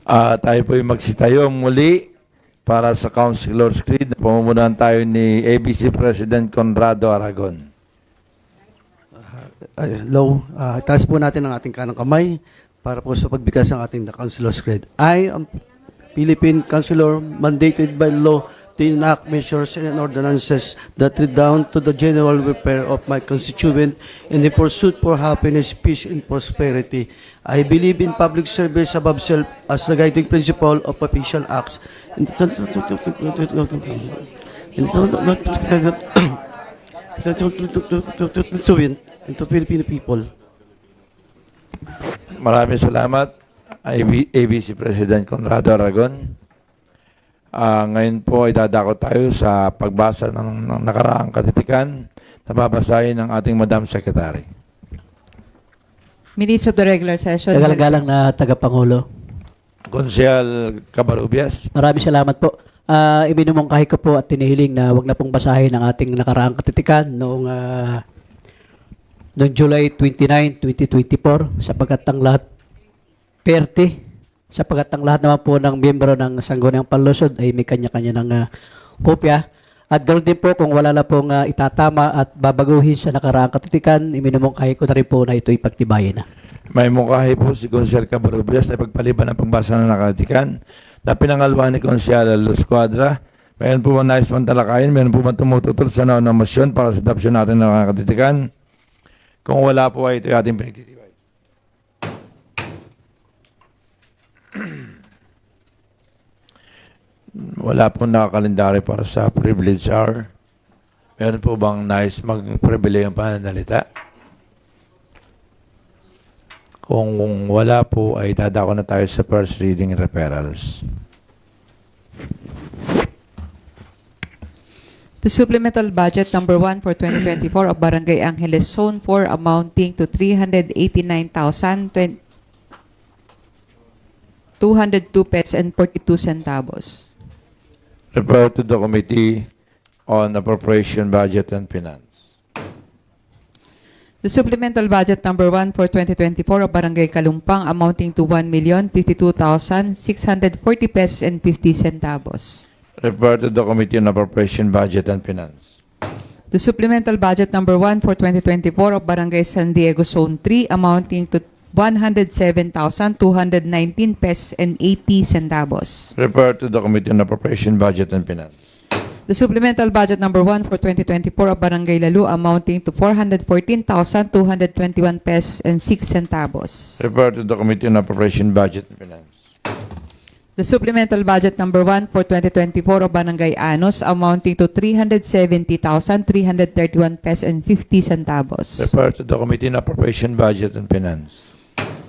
Tayo po yung magsitayo muli para sa Councilor's Creed. Pamumunahan tayo ni ABC President Conrado Aragon. Hello, taas po natin ang ating kanang kamay para po sa pagbigkas ng ating Councilor's Creed. I am Philippine Councilor mandated by law to enact measures and ordinances that redound to the general welfare of my constituent in the pursuit for happiness, peace, and prosperity. I believe in public service above self as the guiding principle of official acts. And to Filipino people. Maraming salamat, ABC President Conrado Aragon. Ngayon po ay dadako tayo sa pagbasa ng nakaraang katitikan na babasahin ng ating Madam Secretary. Minutes of the regular session. Tagalang na tagapangulo. Konsehal Cabarubias. Maraming salamat po. Ibinumungkahi ko po at tinihiling na wag na pong basahin ang ating nakaraang katitikan noong July 29, 2024 sapagkat ang lahat 30 sapagkat ang lahat naman po ng miyembro ng Sangguniang Panlungsod ay may kanya-kanya ng kopya. At ganoon din po kung wala na pong itatama at babaguhin sa nakaraang katitikan, iminumungkahi ko na rin po na ito ipagtibayin na. May mungkahi po si Konsehal Cabarubias na ipagpaliban ng pagbasa ng nakatikan na pinangalwa ni Konsehal Luz Cuadra. Mayroon po ba nais pang talakayin? Mayroon po ba tumututol sa naon ng motion para sa adopsyon natin ng nakatitikan? Kung wala po ay ito yung ating pinagtitibay. Wala po nakakalendary para sa privilege hour. Meron po bang nais mag-privilege ang pananalita? Kung wala po ay dadako na tayo sa first reading referrals. The supplemental budget number 1 for 2024 of Barangay Angeles Zone 4 amounting to 389,202 pesos and 42 centavos. Refer to the Committee on Appropriation, Budget and Finance. The supplemental budget number 1 for 2024 of Barangay Kalumpang amounting to 1,052,640 pesos and 50 centavos. Refer to the Committee on Appropriation, Budget and Finance. The supplemental budget number 1 for 2024 of Barangay San Diego Zone 3 amounting to 107,219 pesos and 80 centavos. Refer to the Committee on Appropriation, Budget and Finance. The supplemental budget number 1 for 2024 of Barangay Lalu amounting to 414,221 pesos and 6 centavos. Refer to the Committee on Appropriation, Budget and Finance. The supplemental budget number 1 for 2024 of Barangay Anos amounting to 370,331 pesos and 50 centavos. Refer to the Committee on Appropriation, Budget and Finance.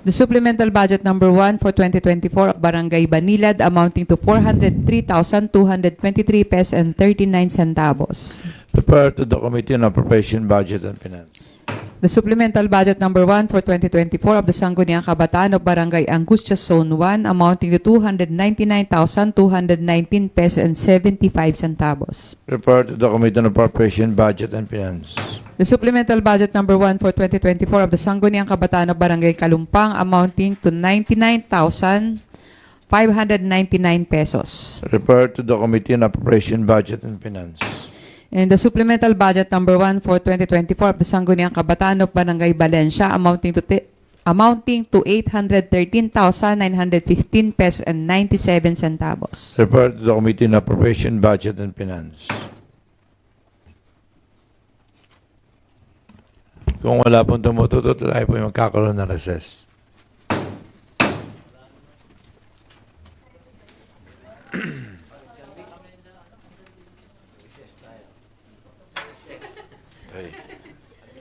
The supplemental budget number 1 for 2024 of Barangay Banilad amounting to 403,223 pesos and 39 centavos. Refer to the Committee on Appropriation, Budget and Finance. The supplemental budget number 1 for 2024 of the Sangguniang Kabataan of Barangay Angustia Zone 1 amounting to 299,219 pesos and 75 centavos. Refer to the Committee on Appropriation, Budget and Finance. The supplemental budget number 1 for 2024 of the Sangguniang Kabataan of Barangay Kalumpang amounting to 99,599 pesos. Refer to the Committee on Appropriation, Budget and Finance. And the supplemental budget number 1 for 2024 of the Sangguniang Kabataan of Barangay Valencia amounting to 813,915 pesos and 97 centavos. Refer to the Committee on Appropriation, Budget and Finance. Kung wala pong tumututot, tayo po yung magkakaroon ng recess.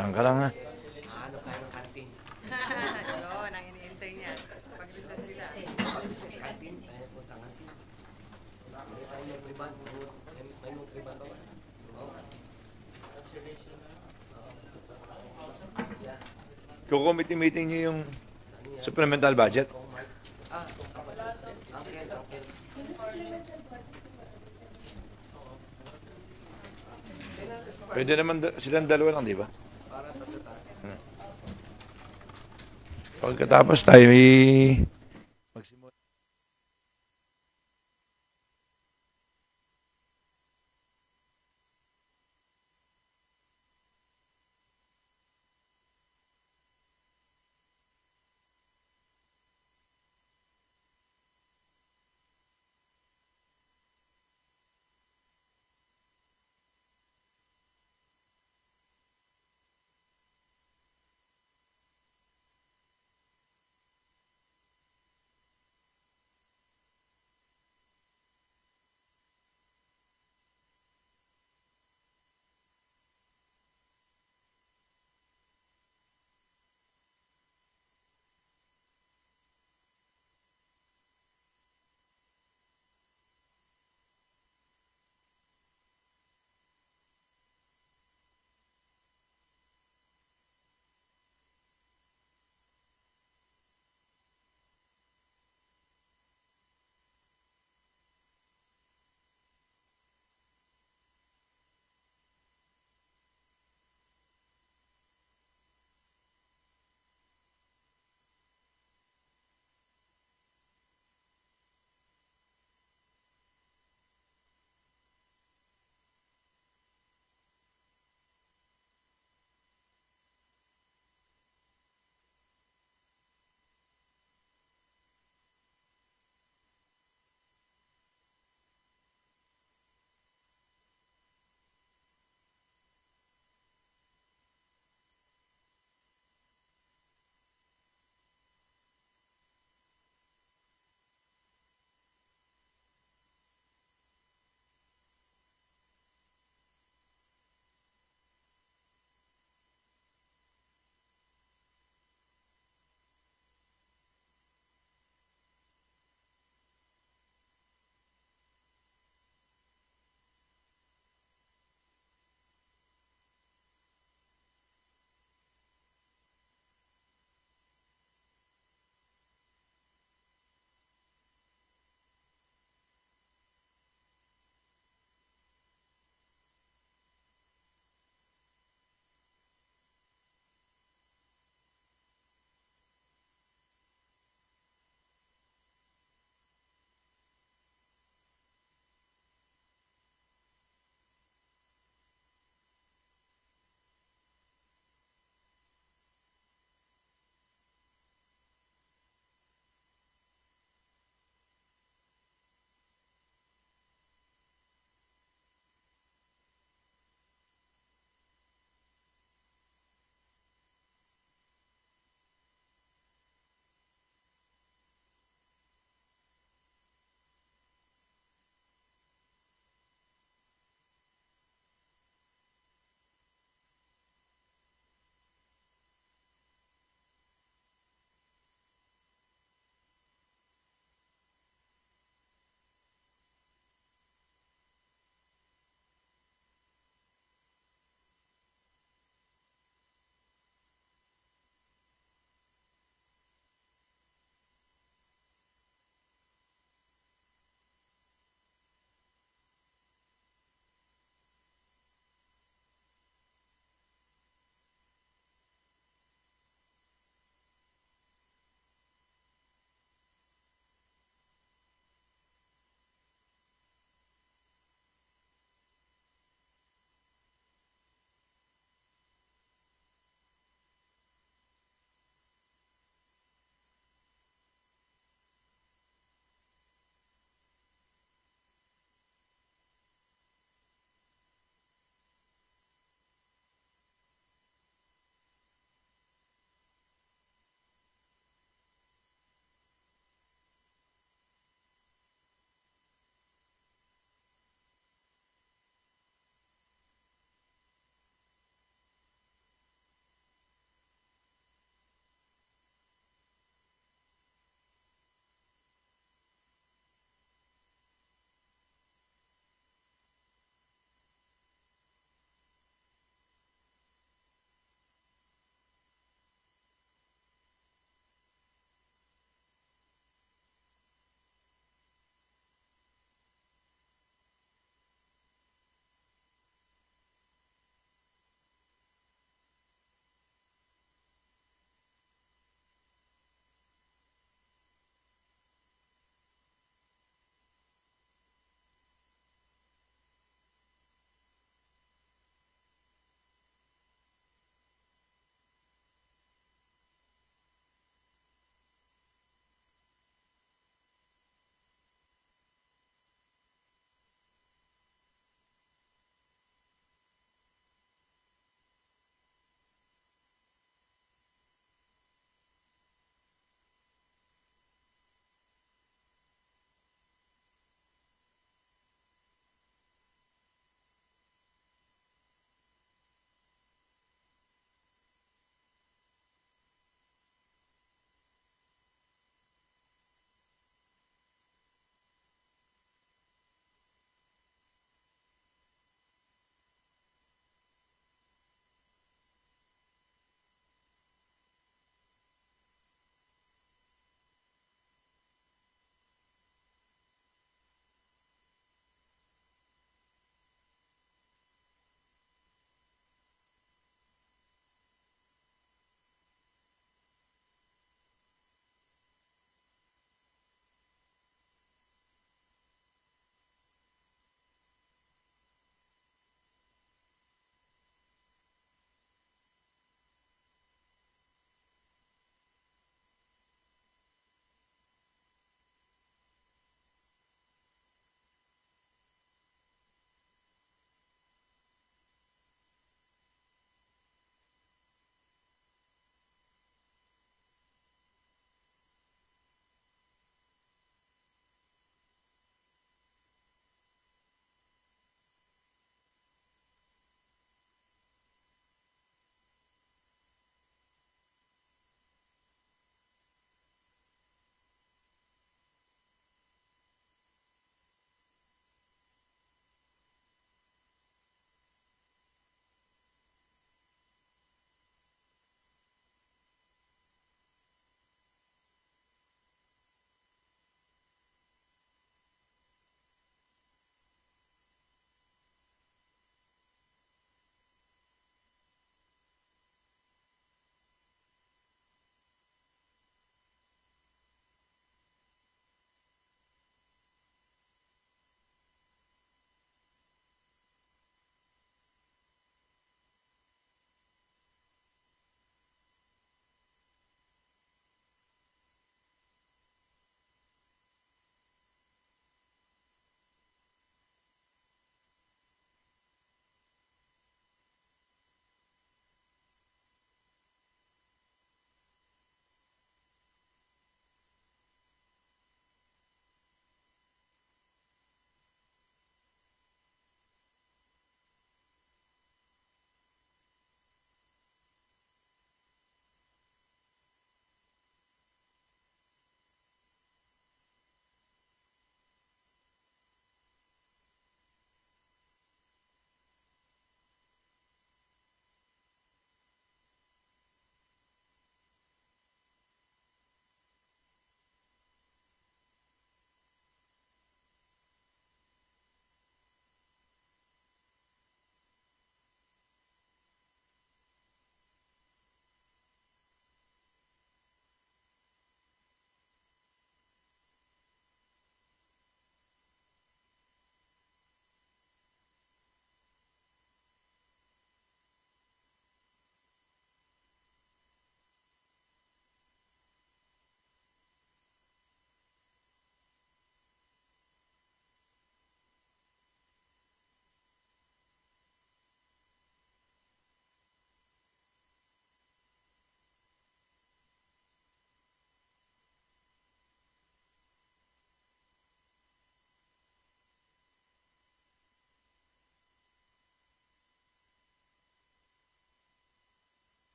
Lang ka lang ha. Ano kayo ng kantin? Yun, ang iniintay niya. Pag-recess siya. Pag-recess kantin, tayo punta kantin. May tayo yung riban. May yung riban ba? Kung committee meeting niyo yung supplemental budget, pwede naman silang dalawa lang, di ba? Pagkatapos tayo magsimula.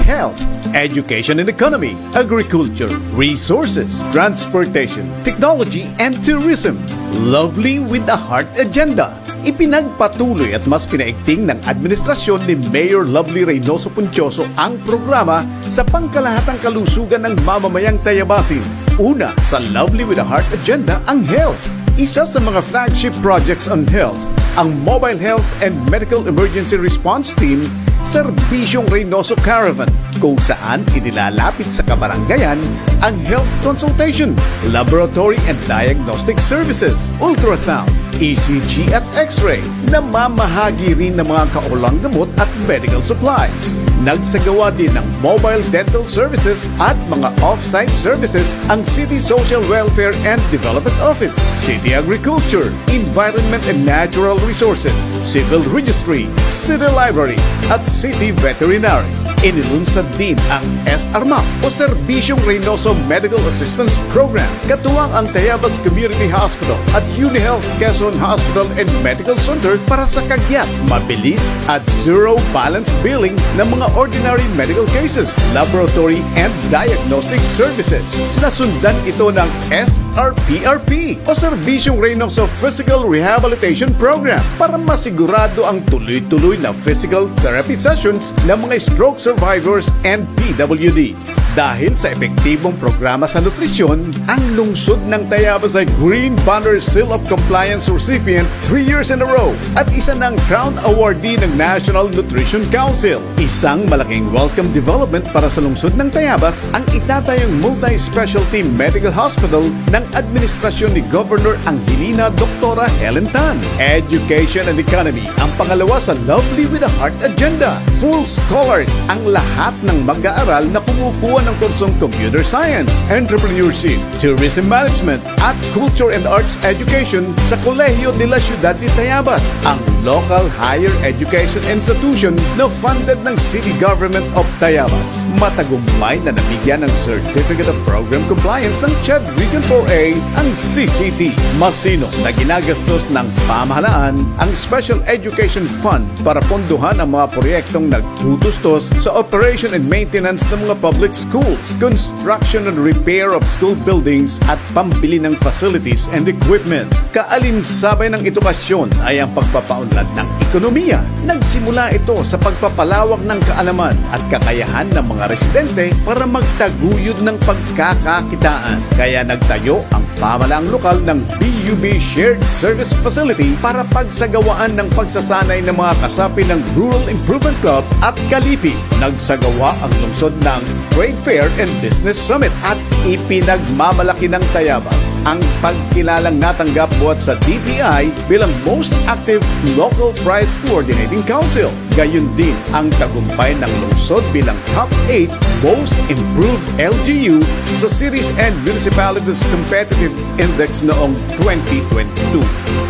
health, education and economy, agriculture, resources, transportation, technology and tourism. Lovely with the Heart Agenda. Ipinagpatuloy at mas pinaigting ng administrasyon ni Mayor Lovely Reynoso Puncioso ang programa sa pangkalahatang kalusugan ng mamamayang Tayabasin. Una, sa Lovely with a Heart Agenda ang health. Isa sa mga flagship projects on health, ang Mobile Health and Medical Emergency Response Team, Serbisyong Reynoso Caravan, kung saan inilalapit sa kabaranggayan ang health consultation, laboratory and diagnostic services, ultrasound, ECG at X-ray, na mamahagi rin ng mga kaulang gamot at medical supplies. Nagsagawa din ng mobile dental services at mga off-site services ang City Social Welfare and Development Office, City Agriculture, Environment and Natural Resources, Civil Registry, City Library at City Veterinary. Inilunsad din ang SRMAP o Serbisyong Reynoso Medical Assistance Program, katuwang ang Tayabas Community Hospital at UniHealth Quezon Hospital and Medical Center para sa kagyat, mabilis at zero balance billing ng mga ordinary medical cases, laboratory and diagnostic services. Nasundan ito ng SRPRP o Serbisyong Reynoso Physical Rehabilitation Program para masigurado ang tuloy-tuloy na physical therapy sessions ng mga stroke survivors and PWDs. Dahil sa epektibong programa sa nutrisyon, ang lungsod ng Tayabas ay Green Banner Seal of Compliance recipient 3 years in a row at isa ng Crown Awardee ng National Nutrition Council. Isang malaking welcome development para sa lungsod ng Tayabas ang itatayong multi-specialty medical hospital ng administrasyon ni Governor Angelina Doctora Helen Tan. Education and economy ang pangalawa sa Lovely with a Heart Agenda. Full scholars ang lahat ng mag-aaral na kumukuha ng kursong Computer Science, Entrepreneurship, Tourism Management at Culture and Arts Education sa Kolehiyo de la Ciudad de Tayabas, ang local higher education institution na funded ng City Government of Tayabas. Matagumpay na nabigyan ng Certificate of Program Compliance ng CHED Region 4A ang CCT. Masino na ginagastos ng pamahalaan ang Special Education Fund para ponduhan ang mga proyektong nagtutustos sa operation and maintenance ng mga public schools, construction and repair of school buildings at pambili ng facilities and equipment. Kaalinsabay ng edukasyon ay ang pagpapaunlad ng ekonomiya. Nagsimula ito sa pagpapalawak ng kaalaman at kakayahan ng mga residente para magtaguyod ng pagkakakitaan. Kaya nagtayo ang pamahalaang lokal ng BUB Shared Service Facility para pagsagawaan ng pagsasanay ng mga kasapi ng Rural Improvement Club at Kalipi. Nagsagawa ang lungsod ng Trade Fair and Business Summit at ipinagmamalaki ng Tayabas ang pagkilalang natanggap buhat sa DTI bilang Most Active Local Prize Coordinating Council. Gayun din ang tagumpay ng lungsod bilang Top 8 Most Improved LGU sa Cities and Municipalities Competitive Index noong 2022.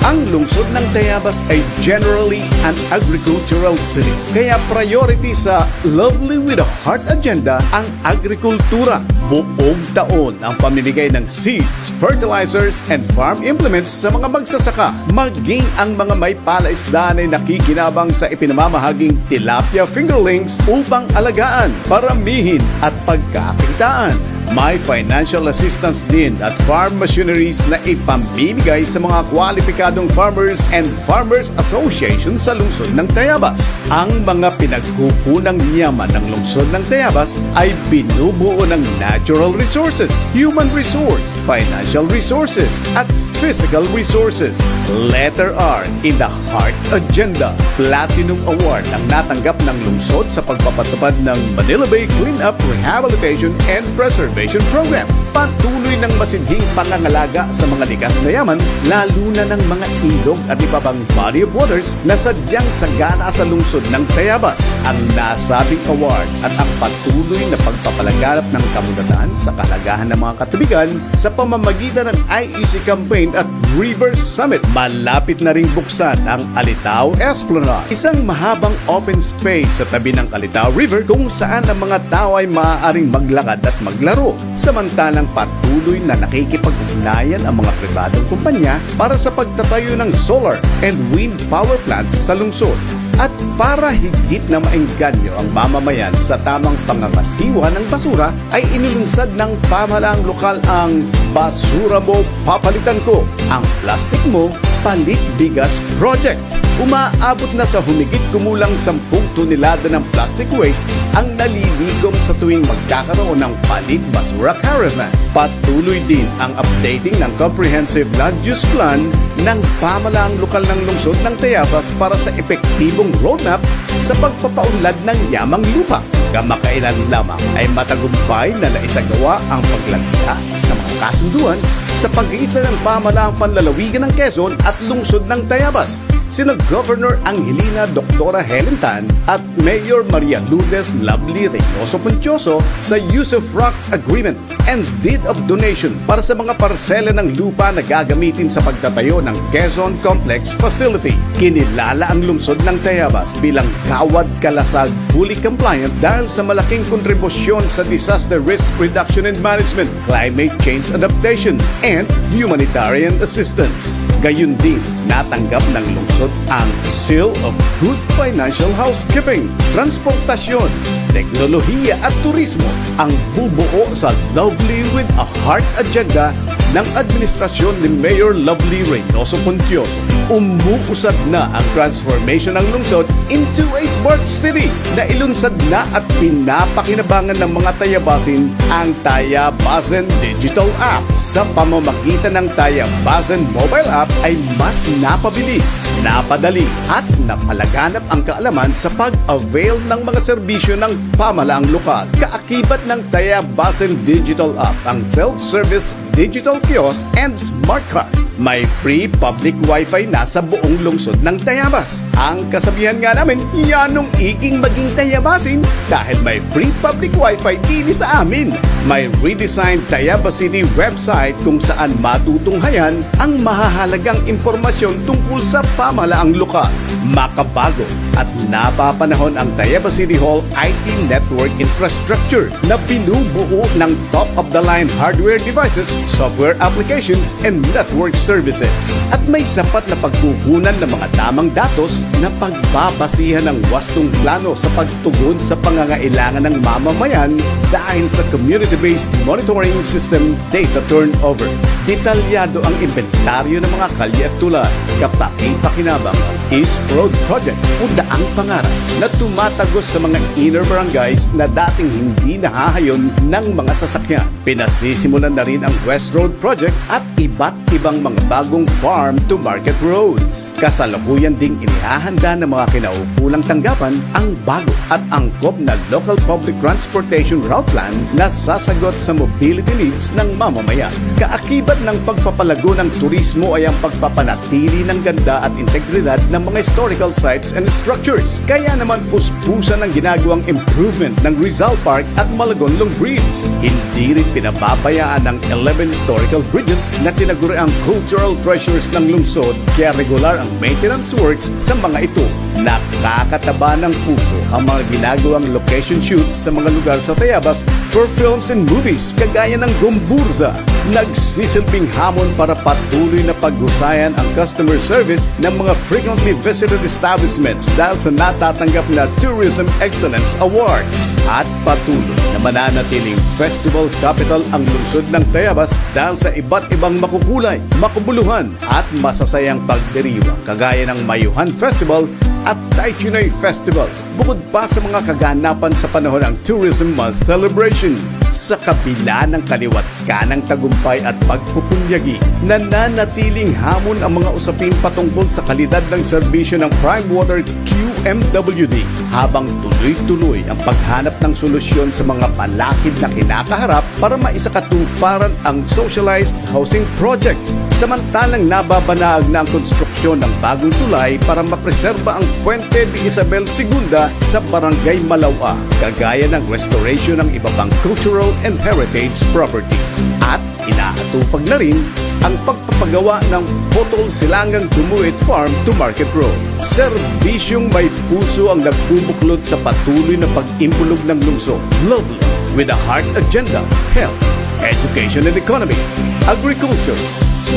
Ang lungsod ng Tayabas ay generally an agricultural city. Kaya priority sa Lovely with a Heart Agenda ang agrikultura. Buong taon ang pamimigay ng seeds, fertilizers, and farm implements sa mga magsasaka. Maging ang mga may palaisdaan ay nakikinabang sa ipinamamahaging tilapia fingerlings upang alagaan, paramihin at pagkakitaan. May financial assistance din at farm machineries na ipamimigay sa mga kwalipikadong farmers and farmers association sa lungsod ng Tayabas. Ang mga pinagkukunang yaman ng lungsod ng Tayabas ay binubuo ng natural resources, human resource, financial resources, at physical resources. Letter R in the Heart Agenda. Platinum Award ang natanggap ng lungsod sa pagpapatupad ng Manila Bay Cleanup, Rehabilitation, and Preservation Program. Patuloy ng masidhing pangangalaga sa mga likas na yaman, lalo na ng mga ilog at iba pang body of waters na sadyang sagana sa lungsod ng Tayabas. Ang nasabing award at ang patuloy na pagpapalaganap ng kamunatan sa kalagahan ng mga katubigan sa pamamagitan ng IEC campaign at River Summit. Malapit na ring buksan ang Alitao Esplanade, isang mahabang open space sa tabi ng Alitao River kung saan ang mga tao ay maaaring maglakad at maglaro. Samantalang patuloy na nakikipag-ugnayan ang mga pribadong kumpanya para sa pagtatayo ng solar and wind power plants sa lungsod. At para higit na maengganyo ang mamamayan sa tamang pangangasiwa ng basura, ay inilunsad ng pamahalaang lokal ang Basura Mo Papalitan Ko, ang plastic mo palit bigas project. Umaabot na sa humigit kumulang 10 tonelada ng plastic wastes ang nalilikom sa tuwing magkakaroon ng palit basura caravan. Patuloy din ang updating ng Comprehensive Land Use Plan ng pamahalaang lokal ng lungsod ng Tayabas para sa epektibong roadmap sa pagpapaunlad ng yamang lupa. Kamakailan lamang ay matagumpay na naisagawa ang paglagda sa mga kasunduan sa pagitan ng pamahalaang panlalawigan ng Quezon at lungsod ng Tayabas. Sina Governor Angelina Doctora Helen Tan at Mayor Maria Lourdes Lovely Reynoso Puntioso sa Use of Rock Agreement and Deed of Donation para sa mga parsela ng lupa na gagamitin sa pagtatayo ng Quezon Complex Facility. Kinilala ang lungsod ng Tayabas bilang kawad kalasag fully compliant dahil sa malaking kontribusyon sa disaster risk reduction and management, climate change adaptation, and humanitarian assistance. Gayun din, natanggap ng lungsod ang Seal of Good Financial Housekeeping, Transportasyon, Teknolohiya at Turismo, ang bubuo sa Lovely with a Heart agenda ng administrasyon ni Mayor Lovely Reynoso Puntioso. Umuusad na ang transformation ng lungsod into a smart city na ilunsad na at pinapakinabangan ng mga Tayabasin ang Tayabasan Digital App. Sa pamamagitan ng Tayabasan Mobile App ay mas napabilis, napadali at napalaganap ang kaalaman sa pag-avail ng mga serbisyo ng pamahalaang lokal. Kaakibat ng Tayabasan Digital App ang self-service digital kiosk and smart card. May free public wifi na sa buong lungsod ng Tayabas. Ang kasabihan nga namin, yanong iging maging Tayabasin dahil may free public wifi din sa amin. May redesigned Tayabas City website kung saan matutunghayan ang mahahalagang impormasyon tungkol sa pamahalaang lokal. Makabago at napapanahon ang Tayabas City Hall IT network infrastructure na binubuo ng top-of-the-line hardware devices, software applications, and network services. At may sapat na pagkukunan ng mga tamang datos na pagbabasihan ng wastong plano sa pagtugon sa pangangailangan ng mamamayan dahil sa community-based monitoring system data turnover. Detalyado ang inventaryo ng mga kalye at tulay. Kapaki-pakinabang ang East Road Project o Daang Pangarap na tumatagos sa mga inner barangays na dating hindi nahahayon ng mga sasakyan. Pinasisimulan na rin ang West Road Project at iba't ibang mga bagong farm to market roads. Kasalukuyan ding inihahanda ng mga kinaukulang tanggapan ang bago at angkop na local public transportation route plan na sasagot sa mobility needs ng mamamayan. Kaakibat ng pagpapalago ng turismo ay ang pagpapanatili ng ganda at integridad ng mga historical sites and structures. Kaya naman puspusan ang ginagawang improvement ng Rizal Park at Malagonlong Bridge. Hindi rin pinababayaan ang 11 historical bridges na tinaguriang cultural treasures ng lungsod, kaya regular ang maintenance works sa mga ito. Nakakataba ng puso ang mga ginagawang location shoots sa mga lugar sa Tayabas for films and movies kagaya ng Gomburza. Nagsisilbing hamon para patuloy na paghusayan ang customer service ng mga frequently visited establishments dahil sa natatanggap na Tourism Excellence Awards. At patuloy na mananatiling festival capital ang lungsod ng Tayabas dahil sa iba't ibang makukulay, makabuluhan at masasayang pagdiriwang kagaya ng Mayuhan Festival at Taychinoy Festival, bukod pa sa mga kaganapan sa panahon ng Tourism Month Celebration. Sa kabila ng kaliwat kanang tagumpay at pagpupunyagi, nananatiling hamon ang mga usapin patungkol sa kalidad ng serbisyo ng Prime Water QMWD habang tuloy-tuloy ang paghanap ng solusyon sa mga palakid na kinakaharap para maisakatuparan ang socialized housing project. Samantalang nababanaag na ang konstruksyon ng bagong tulay para mapreserba ang Puente de Isabel II sa Barangay Malawa, kagaya ng restoration ng iba pang cultural and heritage properties. At inaatupag na rin ang pagpapagawa ng Potol Silangang Dumuit Farm to Market Road. Serbisyong may puso ang nagbubuklod sa patuloy na pag-impulog ng lungsod. Lovely with a heart agenda, health, education and economy, agriculture,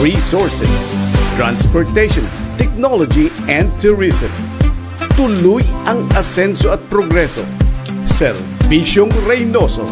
resources, transportation, technology, and tourism. tuloy ang asenso at progreso. Serbisyong Reynoso.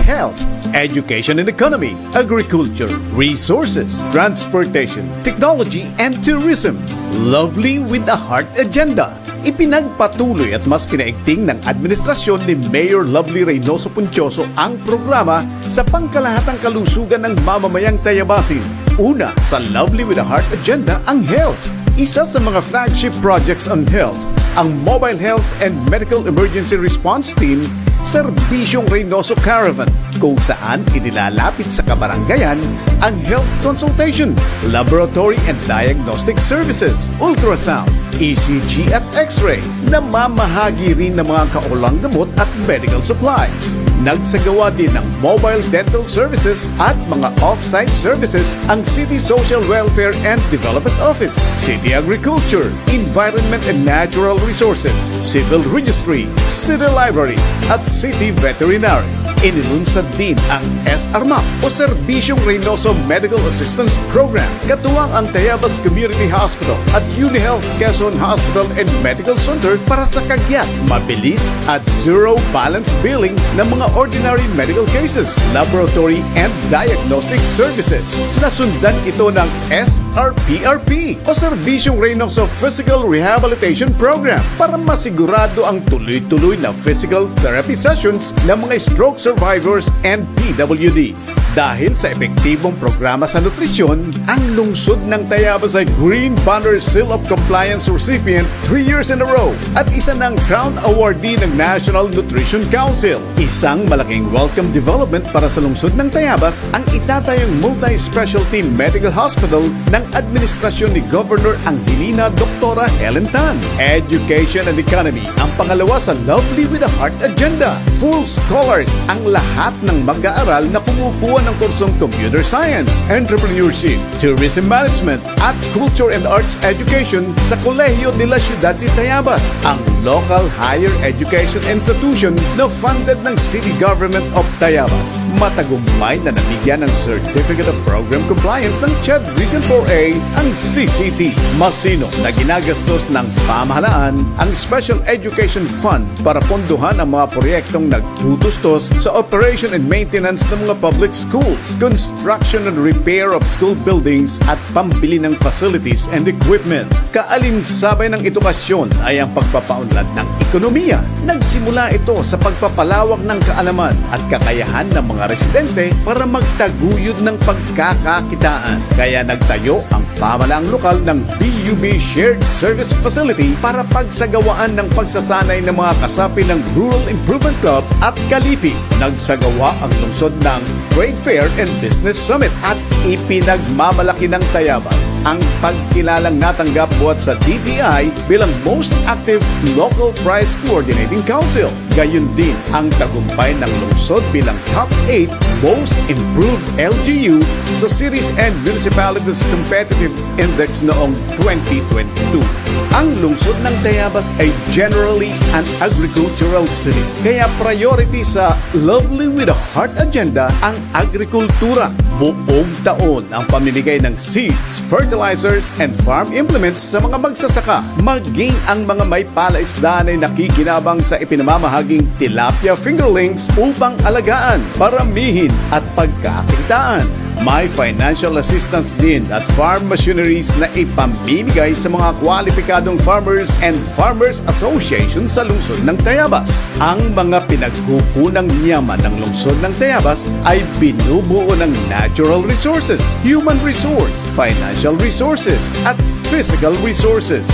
Health, education and economy, agriculture, resources, transportation, technology and tourism. Lovely with a Heart Agenda. Ipinagpatuloy at mas pinaigting ng administrasyon ni Mayor Lovely Reynoso Puncioso ang programa sa pangkalahatang kalusugan ng mamamayang Tayabasin. Una, sa Lovely with a Heart Agenda ang health. Isa sa mga flagship projects on health, ang Mobile Health and Medical Emergency Response Team, Serbisyong Reynoso Caravan, kung saan inilalapit sa kabaranggayan ang health consultation, laboratory and diagnostic services, ultrasound, ECG at X-ray, namamahagi rin ng mga kaulang gamot at medical supplies. Nagsagawa din ng mobile dental services at mga off-site services ang City Social Welfare and Development Office, City Agriculture, Environment and Natural Resources, Civil Registry, City Library at City Veterinary. Inilunsad din ang SRMAP o Serbisyong Reynoso Medical Assistance Program, katuwang ang Tayabas Community Hospital at UniHealth Quezon Hospital and Medical Center para sa kagyat, mabilis at zero balance billing ng mga ordinary medical cases, laboratory and diagnostic services. Nasundan ito ng SRPRP o Serbisyong Reynoso Physical Rehabilitation Program para masigurado ang tuloy-tuloy na physical therapy sessions ng mga stroke survivors and PWDs. Dahil sa epektibong programa sa nutrisyon, ang lungsod ng Tayabas ay Green Banner Seal of Compliance recipient 3 years in a row at isa ng Crown Awardee ng National Nutrition Council. Isang malaking welcome development para sa lungsod ng Tayabas ang itatayong multi-specialty medical hospital ng administrasyon ni Governor Angelina Doktora Helen Tan. Education and economy ang pangalawa sa Lovely with a Heart Agenda. Full scholars ang lahat ng mag-aaral na kumukuha ng kursong Computer Science, Entrepreneurship, Tourism Management at Culture and Arts Education sa Colegio de la Ciudad de Tayabas, ang local higher education institution na funded ng City Government of Tayabas. Matagumpay na nabigyan ng Certificate of Program Compliance ng CHED Region 4A ang CCT. Masino na ginagastos ng pamahalaan ang Special Education Fund para pondohan ang mga proyektong nagtutustos sa sa operation and maintenance ng mga public schools, construction and repair of school buildings at pambili ng facilities and equipment. Kaalinsabay ng edukasyon ay ang pagpapaunlad ng ekonomiya. Nagsimula ito sa pagpapalawak ng kaalaman at kakayahan ng mga residente para magtaguyod ng pagkakakitaan. Kaya nagtayo ang pamahalaang lokal ng BUB Shared Service Facility para pagsagawaan ng pagsasanay ng mga kasapi ng Rural Improvement Club at Kalipi. Nagsagawa ang lungsod ng Trade Fair and Business Summit at ipinagmamalaki ng Tayabas ang pagkilalang natanggap buhat sa DTI bilang Most Active Local Price Coordinating Council. Gayon din ang tagumpay ng lungsod bilang Top 8 Most Improved LGU sa Cities and Municipalities Competitive Index noong 2022. Ang lungsod ng Tayabas ay generally an agricultural city. Kaya priority sa Lovely with a Heart agenda ang agrikultura. Buong taon ang pamimigay ng seeds, fertilizers, and farm implements sa mga magsasaka. Maging ang mga may palaisdaan ay nakikinabang sa ipinamamahaging tilapia fingerlings upang alagaan, paramihin at pagkakitaan. May financial assistance din at farm machineries na ipamimigay sa mga kwalipikadong farmers and farmers association sa lungsod ng Tayabas. Ang mga pinagkukunang yaman ng lungsod ng Tayabas ay binubuo ng natural resources, human resource, financial resources, at physical resources.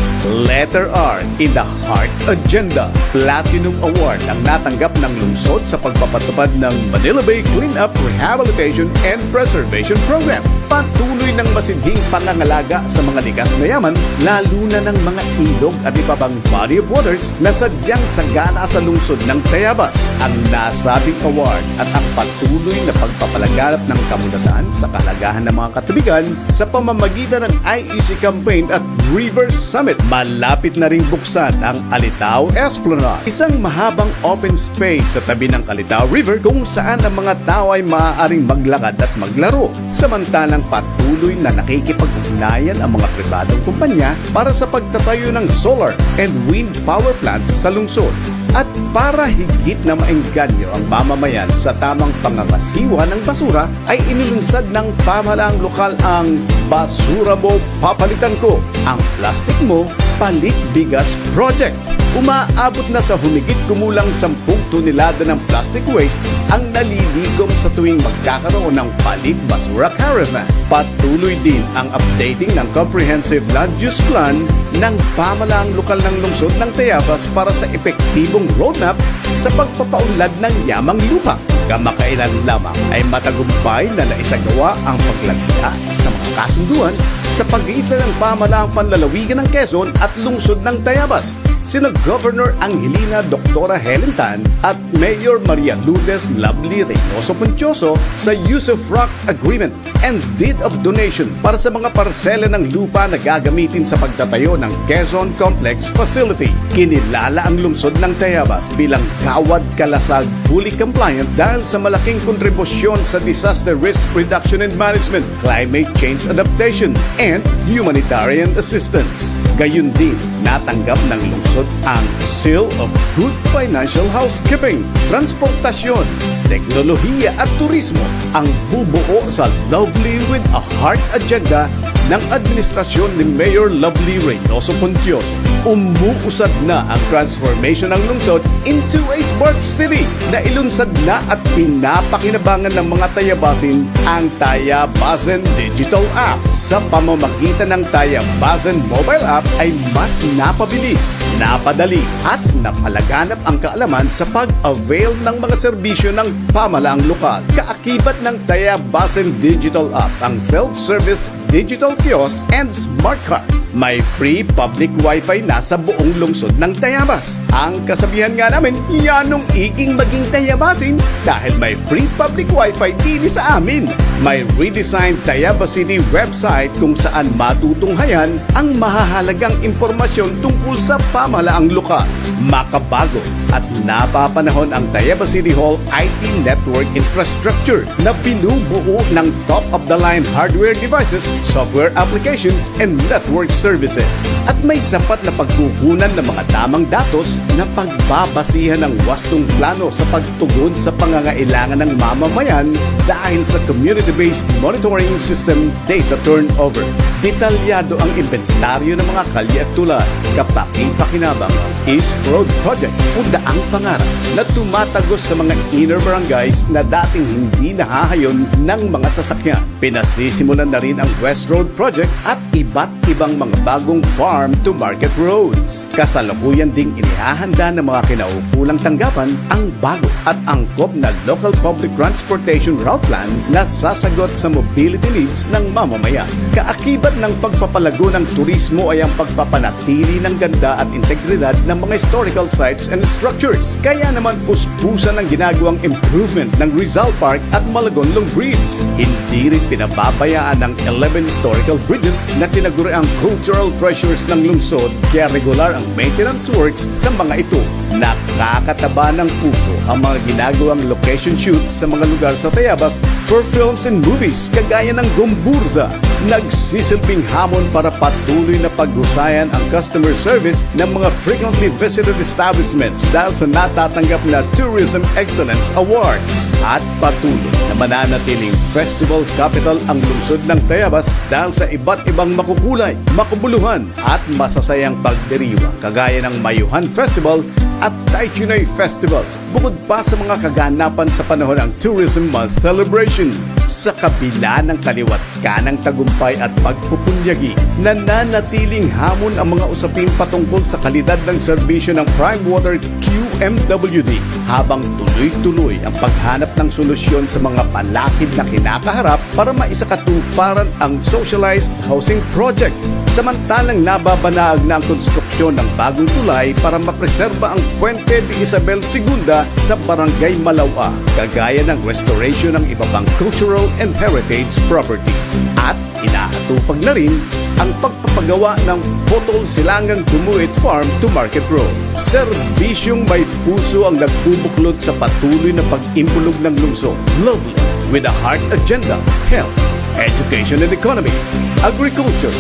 Letter R in the Heart Agenda. Platinum Award ang natanggap ng lungsod sa pagpapatupad ng Manila Bay Cleanup, Rehabilitation, and Preservation Program. Patuloy ng masidhing pangangalaga sa mga likas na yaman, lalo na ng mga ilog at iba pang body of waters na sadyang sagana sa lungsod ng Tayabas. Ang nasabing award at ang patuloy na pagpapalaganap ng kamunatan sa kahalagahan ng mga katubigan sa pamamagitan ng IEC campaign at River Summit. Malapit na ring buksan ang Alitao Esplanade, isang mahabang open space sa tabi ng Alitao River kung saan ang mga tao ay maaaring maglakad at maglaro. Samantalang patuloy na nakikipag-ugnayan ang mga pribadong kumpanya para sa pagtatayo ng solar and wind power plants sa lungsod. At para higit na maengganyo ang mamamayan sa tamang pangangasiwa ng basura, ay inilunsad ng pamahalaang lokal ang Basura Mo Papalitan Ko, ang plastic mo Palit Bigas Project. Umaabot na sa humigit kumulang 10 tonelada ng plastic wastes ang naliligom sa tuwing magkakaroon ng Palit Basura Caravan. Patuloy din ang updating ng Comprehensive Land Use Plan ng pamahalaang lokal ng lungsod ng Tayabas para sa epektibong roadmap sa pagpapaunlad ng yamang lupa. Kamakailan lamang ay matagumpay na naisagawa ang paglagda sa mga kasunduan sa pagitan ng pamahalaang panlalawigan ng Quezon at lungsod ng Tayabas. Sina Governor Angelina Doctora Helen Tan at Mayor Maria Lourdes Lovely Reynoso Puntioso sa Use of Rock Agreement and Deed of Donation para sa mga parsela ng lupa na gagamitin sa pagtatayo ng Quezon Complex Facility. Kinilala ang lungsod ng Tayabas bilang kawad kalasag fully compliant dahil sa malaking kontribusyon sa disaster risk reduction and management, climate change adaptation, and humanitarian assistance. Gayun din, natanggap ng lungsod ang Seal of Good Financial Housekeeping, Transportasyon, Teknolohiya at Turismo ang bubuo sa Lovely with a Heart agenda ng administrasyon ni Mayor Lovely Reynoso Puntioso. Umuusad na ang transformation ng lungsod into a smart city na ilunsad na at pinapakinabangan ng mga Tayabasin ang Tayabasan Digital App. Sa pamamagitan ng Tayabasan Mobile App ay mas napabilis, napadali at napalaganap ang kaalaman sa pag-avail ng mga serbisyo ng pamahalaang lokal. Kaakibat ng Tayabasan Digital App ang self-service digital kiosk and smart card. May free public wifi na sa buong lungsod ng Tayabas. Ang kasabihan nga namin, yanong iging maging Tayabasin dahil may free public wifi din sa amin. May redesigned Tayabas City website kung saan matutunghayan ang mahahalagang impormasyon tungkol sa pamahalaang lokal. Makabago at napapanahon ang Tayabas City Hall IT network infrastructure na binubuo ng top-of-the-line hardware devices, software applications, and network services at may sapat na pagkukunan ng mga tamang datos na pagbabasihan ng wastong plano sa pagtugon sa pangangailangan ng mamamayan dahil sa community-based monitoring system data turnover. Detalyado ang inventaryo ng mga kalye at tulay, kapaki-pakinabang East Road Project o Daang Pangarap na tumatagos sa mga inner barangays na dating hindi nahahayon ng mga sasakyan. Pinasisimulan na rin ang West Road Project at iba't ibang mga bagong farm to market roads. Kasalukuyan ding inihahanda ng mga kinaukulang tanggapan ang bago at angkop na local public transportation route plan na sasagot sa mobility needs ng mamamayan. Kaakibat ng pagpapalago ng turismo ay ang pagpapanatili ng ganda at integridad ng mga historical sites and structures. Kaya naman puspusan ang ginagawang improvement ng Rizal Park at Malagonlong Bridge. Hindi rin pinababayaan ang 11 historical bridges na tinaguri ang cultural treasures ng lungsod, kaya regular ang maintenance works sa mga ito. Nakakataba ng puso ang mga ginagawang location shoots sa mga lugar sa Tayabas for films and movies kagaya ng Gomburza. Nagsisilbing hamon para patuloy na paghusayan ang customer service ng mga frequently visited establishments dahil sa natatanggap na Tourism Excellence Awards. At patuloy na mananatiling festival capital ang lungsod ng Tayabas dahil sa iba't ibang makukulay, makubuluhan at masasayang pagdiriwa kagaya ng Mayuhan Festival at Taichunay Festival, bukod pa sa mga kaganapan sa panahon ng Tourism Month Celebration. Sa kabila ng kaliwat kanang tagumpay at pagpupunyagi, nananatiling hamon ang mga usapin patungkol sa kalidad ng serbisyo ng Prime Water QMWD habang tuloy-tuloy ang paghanap ng solusyon sa mga palakid na kinakaharap para maisakatuparan ang socialized housing project. Samantalang nababanaag na ang konstruksyon ng bagong tulay para mapreserba ang Puente de Isabel II sa Barangay Malawa, kagaya ng restoration ng iba pang cultural and heritage properties. At inaatupag na rin ang pagpapagawa ng Potol Silangang Tumuit Farm to Market Road. Serbisyong may puso ang nagbubuklod sa patuloy na pag-imbulog ng lungsod. Lovely with a heart agenda, health, education and economy, agriculture,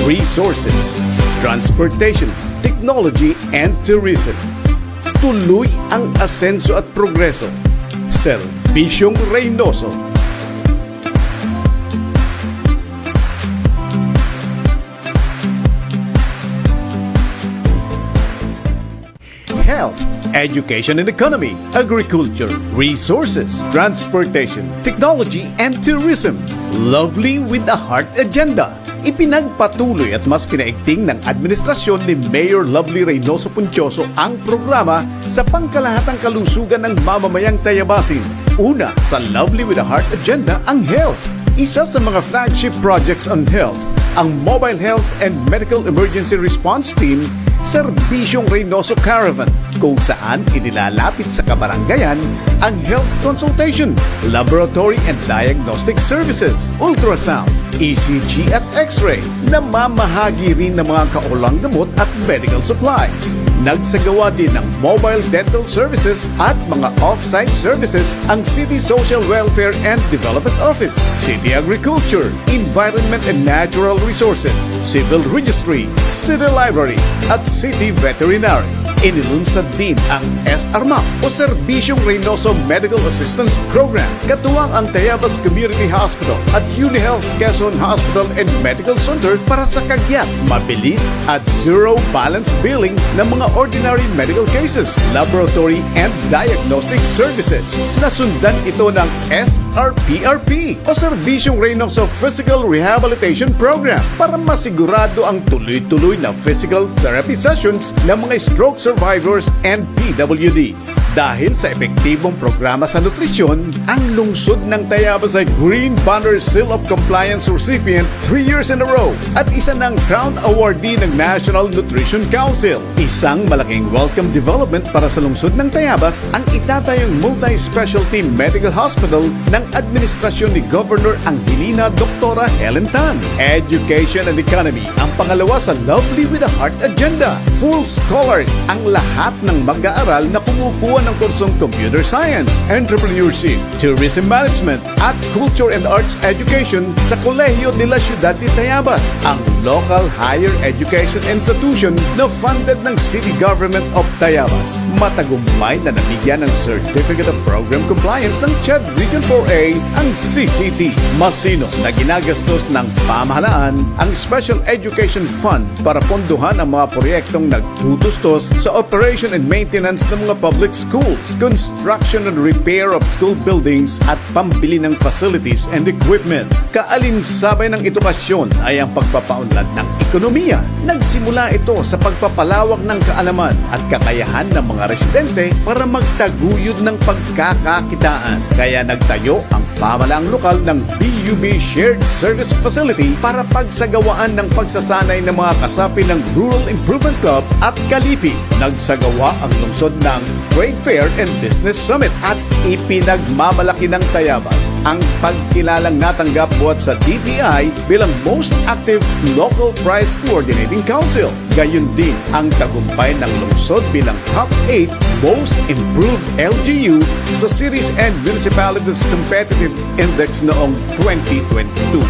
resources, transportation, technology and tourism. Tuloy ang asenso at progreso. Serbisyong Reynoso. Health, education and economy, agriculture, resources, transportation, technology and tourism. Lovely with a heart agenda. Ipinagpatuloy at mas pinaigting ng administrasyon ni Mayor Lovely Reynoso Puncioso ang programa sa pangkalahatang kalusugan ng mamamayang Tayabasin. Una, sa Lovely with a Heart agenda ang health. Isa sa mga flagship projects on health, ang Mobile Health and Medical Emergency Response Team, Serbisyong Reynoso Caravan, kung saan inilalapit sa kabaranggayan ang health consultation, laboratory and diagnostic services, ultrasound, ECG at X-ray, na mamahagi rin ng mga kaulang gamot at medical supplies. Nagsagawa din ng mobile dental services at mga off-site services ang City Social Welfare and Development Office, City Agriculture, Environment and Natural Resources, Civil Registry, City Library at City Veterinary. Inilunsad din ang SRMAP o Serbisyong Reynoso Medical Assistance Program, katuwang ang Tayabas Community Hospital at UniHealth Quezon Hospital and Medical Center para sa kagyat, mabilis at zero balance billing ng mga ordinary medical cases, laboratory and diagnostic services. Nasundan ito ng SRPRP o Serbisyong Reynoso Physical Rehabilitation Program para masigurado ang tuloy-tuloy na physical therapy sessions ng mga stroke survivors and PWDs. Dahil sa epektibong programa sa nutrisyon, ang lungsod ng Tayabas ay Green Banner Seal of Compliance recipient 3 years in a row at isa ng Crown Awardee ng National Nutrition Council. Isang malaking welcome development para sa lungsod ng Tayabas ang itatayong multi-specialty medical hospital ng administrasyon ni Governor Angelina Doktora Helen Tan. Education and economy ang pangalawa sa Lovely with a Heart agenda. Full scholars ang ang lahat ng mag-aaral na kumukuha ng kursong Computer Science, Entrepreneurship, Tourism Management at Culture and Arts Education sa Colegio de la Ciudad de Tayabas, ang local higher education institution na funded ng City Government of Tayabas. Matagumpay na nabigyan ng Certificate of Program Compliance ng CHED Region 4A ang CCT. Masino na ginagastos ng pamahalaan ang Special Education Fund para pondohan ang mga proyektong nagtutustos sa operation and maintenance ng mga public schools, construction and repair of school buildings at pambili ng facilities and equipment. Kaalinsabay ng edukasyon ay ang pagpapaunlad ng ekonomiya. Nagsimula ito sa pagpapalawak ng kaalaman at kakayahan ng mga residente para magtaguyod ng pagkakakitaan. Kaya nagtayo ang pamahalaang lokal ng BUB Shared Service Facility para pagsagawaan ng pagsasanay ng mga kasapi ng Rural Improvement Club at Kalipi. Nagsagawa ang lungsod ng Trade Fair and Business Summit at ipinagmamalaki ng Tayabas ang pagkilalang natanggap buhat sa DTI bilang Most Active Local Prize Coordinating Council. Gayun din ang tagumpay ng lungsod bilang Top 8 Most Improved LGU sa Cities and Municipalities Competitive Index noong 2022.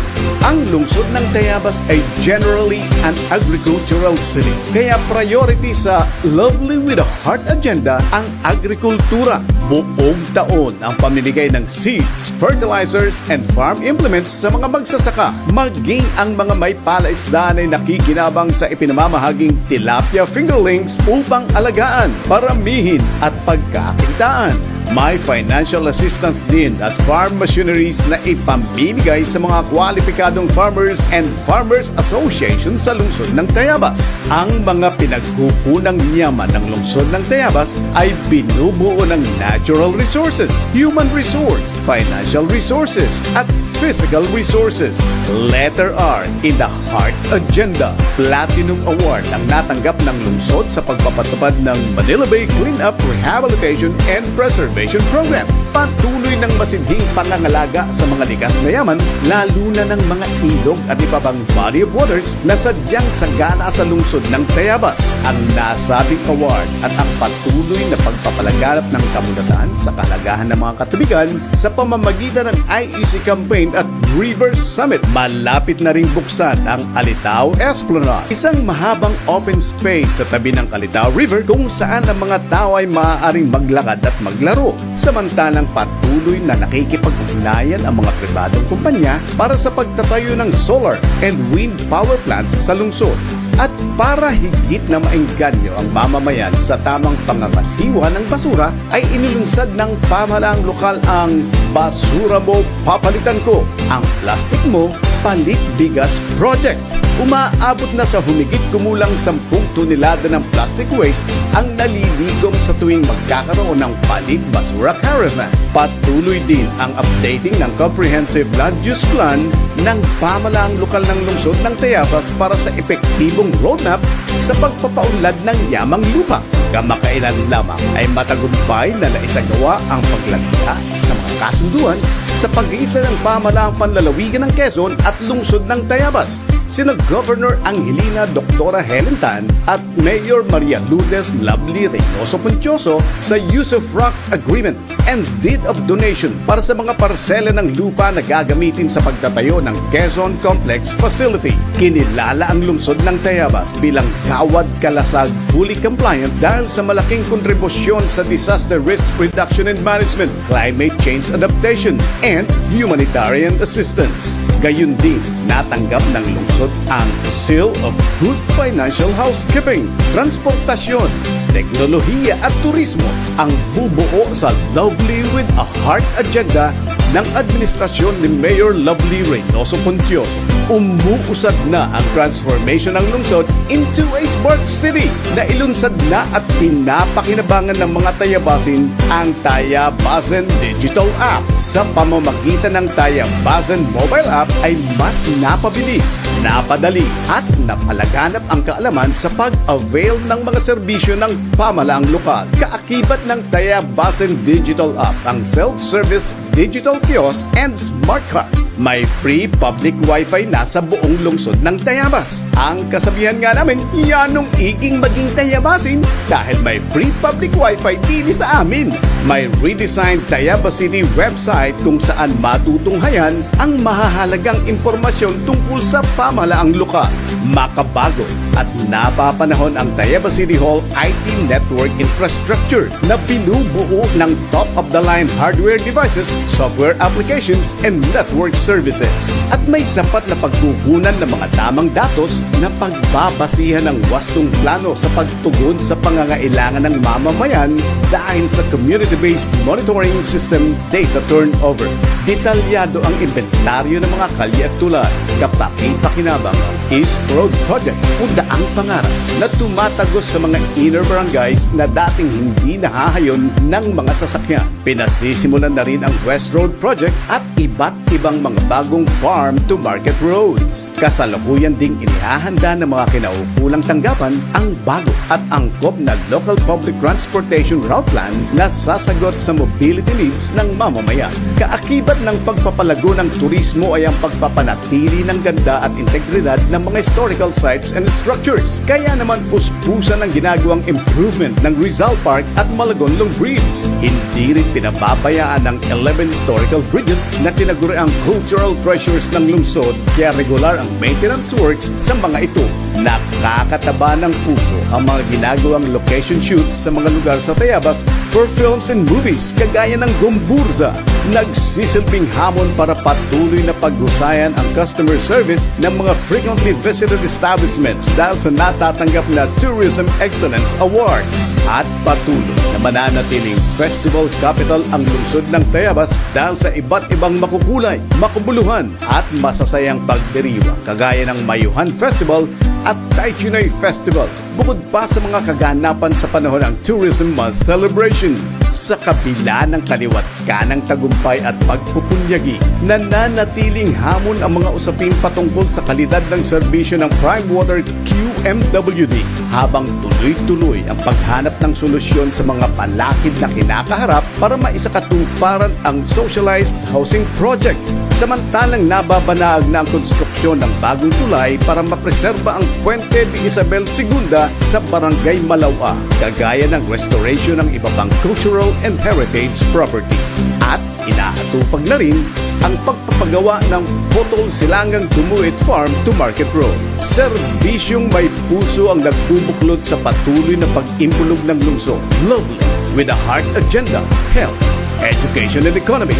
Ang lungsod ng Tayabas ay generally an agricultural city. Kaya priority sa Lovely with a Heart agenda ang agrikultura. Buong taon ang pamimigay ng seeds, fertilizers, and farm implements sa mga magsasaka. Maging ang mga may palaisdaan ay nakikinabang sa ipinamamahaging tilapia fingerlings upang alagaan, paramihin at pagkakitaan. May financial assistance din at farm machineries na ipamimigay sa mga kwalipikadong farmers and farmers association sa lungsod ng Tayabas. Ang mga pinagkukunang yaman ng lungsod ng Tayabas ay binubuo ng natural resources, human resource, financial resources, at physical resources. Letter R in the Heart Agenda. Platinum Award ang natanggap ng lungsod sa pagpapatupad ng Manila Bay Cleanup, Rehabilitation, and Preservation Program. Patuloy ng masidhing pangangalaga sa mga likas na yaman, lalo na ng mga ilog at iba pang body of waters na sadyang sagana sa lungsod ng Tayabas. Ang nasabing award at ang patuloy na pagpapalaganap ng kamunatan sa kalagahan ng mga katubigan sa pamamagitan ng IEC campaign at River Summit. Malapit na ring buksan ang Alitao Esplanade, isang mahabang open space sa tabi ng Alitao River kung saan ang mga tao ay maaaring maglakad at maglaro. Samantalang patuloy na nakikipag-ugnayan ang mga pribadong kumpanya para sa pagtatayo ng solar and wind power plants sa lungsod. At para higit na maengganyo ang mamamayan sa tamang pangangasiwa ng basura, ay inilunsad ng pamahalaang lokal ang Basura Mo Papalitan Ko, ang plastic mo Palit Bigas Project. Umaabot na sa humigit kumulang 10 tonelada ng plastic wastes ang naliligom sa tuwing magkakaroon ng Palit Basura Caravan. Patuloy din ang updating ng Comprehensive Land Use Plan ng pamahalaang lokal ng lungsod ng Tayabas para sa epektibong roadmap sa pagpapaunlad ng yamang lupa. Kamakailan lamang ay matagumpay na naisagawa ang paglagda sa mga kasunduan sa pagitan ng pamahalaang panlalawigan ng Quezon at lungsod ng Tayabas. Sina Governor Angelina Doctora Helen Tan at Mayor Maria Lourdes Lovely Reynoso Puntioso sa Use of Rock Agreement and Deed of Donation para sa mga parsela ng lupa na gagamitin sa pagtatayo ng Quezon Complex Facility. Kinilala ang lungsod ng Tayabas bilang Kawad Kalasag fully compliant dahil sa malaking kontribusyon sa disaster risk reduction and management, climate change adaptation, and humanitarian assistance. Gayun din, natanggap ng lungsod ang Seal of Good Financial Housekeeping, Transportasyon, Teknolohiya at Turismo ang bubuo sa Lovely with a Heart agenda ng administrasyon ni Mayor Lovely Reynoso Puntioso. Umuusad na ang transformation ng lungsod into a smart city na ilunsad na at pinapakinabangan ng mga Tayabasin ang Tayabasan Digital App. Sa pamamagitan ng Tayabasan Mobile App ay mas napabilis, napadali at napalaganap ang kaalaman sa pag-avail ng mga serbisyo ng pamahalaang lokal. Kaakibat ng Tayabasan Digital App ang self-service digital kiosk and smart card May free public wifi na sa buong lungsod ng Tayabas. Ang kasabihan nga namin, yanong iging maging Tayabasin dahil may free public wifi din sa amin. May redesigned Tayabas City website kung saan matutunghayan ang mahahalagang impormasyon tungkol sa pamahalaang lokal. Makabago at napapanahon ang Tayabas City Hall IT network infrastructure na binubuo ng top-of-the-line hardware devices, software applications, and network services. At may sapat na pagkukunan ng mga tamang datos na pagbabasihan ng wastong plano sa pagtugon sa pangangailangan ng mamamayan dahil sa community-based monitoring system data turnover. Detalyado ang inventaryo ng mga kalye at tulay. Kapaki-pakinabang ang East Road Project o Daang Pangarap na tumatagos sa mga inner barangays na dating hindi nahahayon ng mga sasakyan. Pinasisimulan na rin ang West Road Project at iba't ibang mga bagong farm to market roads. Kasalukuyan ding inihahanda ng mga kinaukulang tanggapan ang bago at angkop na local public transportation route plan na sasagot sa mobility needs ng mamamayan. Kaakibat ng pagpapalago ng turismo ay ang pagpapanatili ng ganda at integridad ng mga historical sites and structures. Kaya naman puspusan ang ginagawang improvement ng Rizal Park at Malagonlong Bridge. Hindi rin pinababayaan ang 11 historical bridges na tinaguriang cultural treasures ng lungsod kaya regular ang maintenance works sa mga ito. Nakakataba ng puso ang mga ginagawang location shoots sa mga lugar sa Tayabas for films and movies kagaya ng Gomburza. Nagsisilbing hamon para patuloy na paghusayan ang customer service ng mga frequently visited establishments dahil sa natatanggap na Tourism Excellence Awards. At patuloy na mananatiling festival capital ang lungsod ng Tayabas dahil sa iba't ibang makukulay, makabuluhan at masasayang pagdiriwa kagaya ng Mayuhan Festival at Taychinay Festival, bukod pa sa mga kaganapan sa panahon ng Tourism Month Celebration. Sa kabila ng kaliwat kanang tagumpay at pagpupunyagi, nananatiling hamon ang mga usapin patungkol sa kalidad ng serbisyo ng Prime Water QMWD habang tuloy-tuloy ang paghanap ng solusyon sa mga palakid na kinakaharap para maisakatuparan ang socialized housing project. Samantalang nababanaag na ang konstruksyon ng bagong tulay para mapreserba ang Puente de Isabel II sa Barangay Malawa, kagaya ng restoration ng iba pang cultural and heritage properties. At inahatupag na rin ang pagpapagawa ng Botol Silangang Dumuit Farm to Market Road. Serbisyong may puso ang nagbubuklod sa patuloy na pag-impulog ng lungsod. Lovely with a heart agenda, health, education and economy,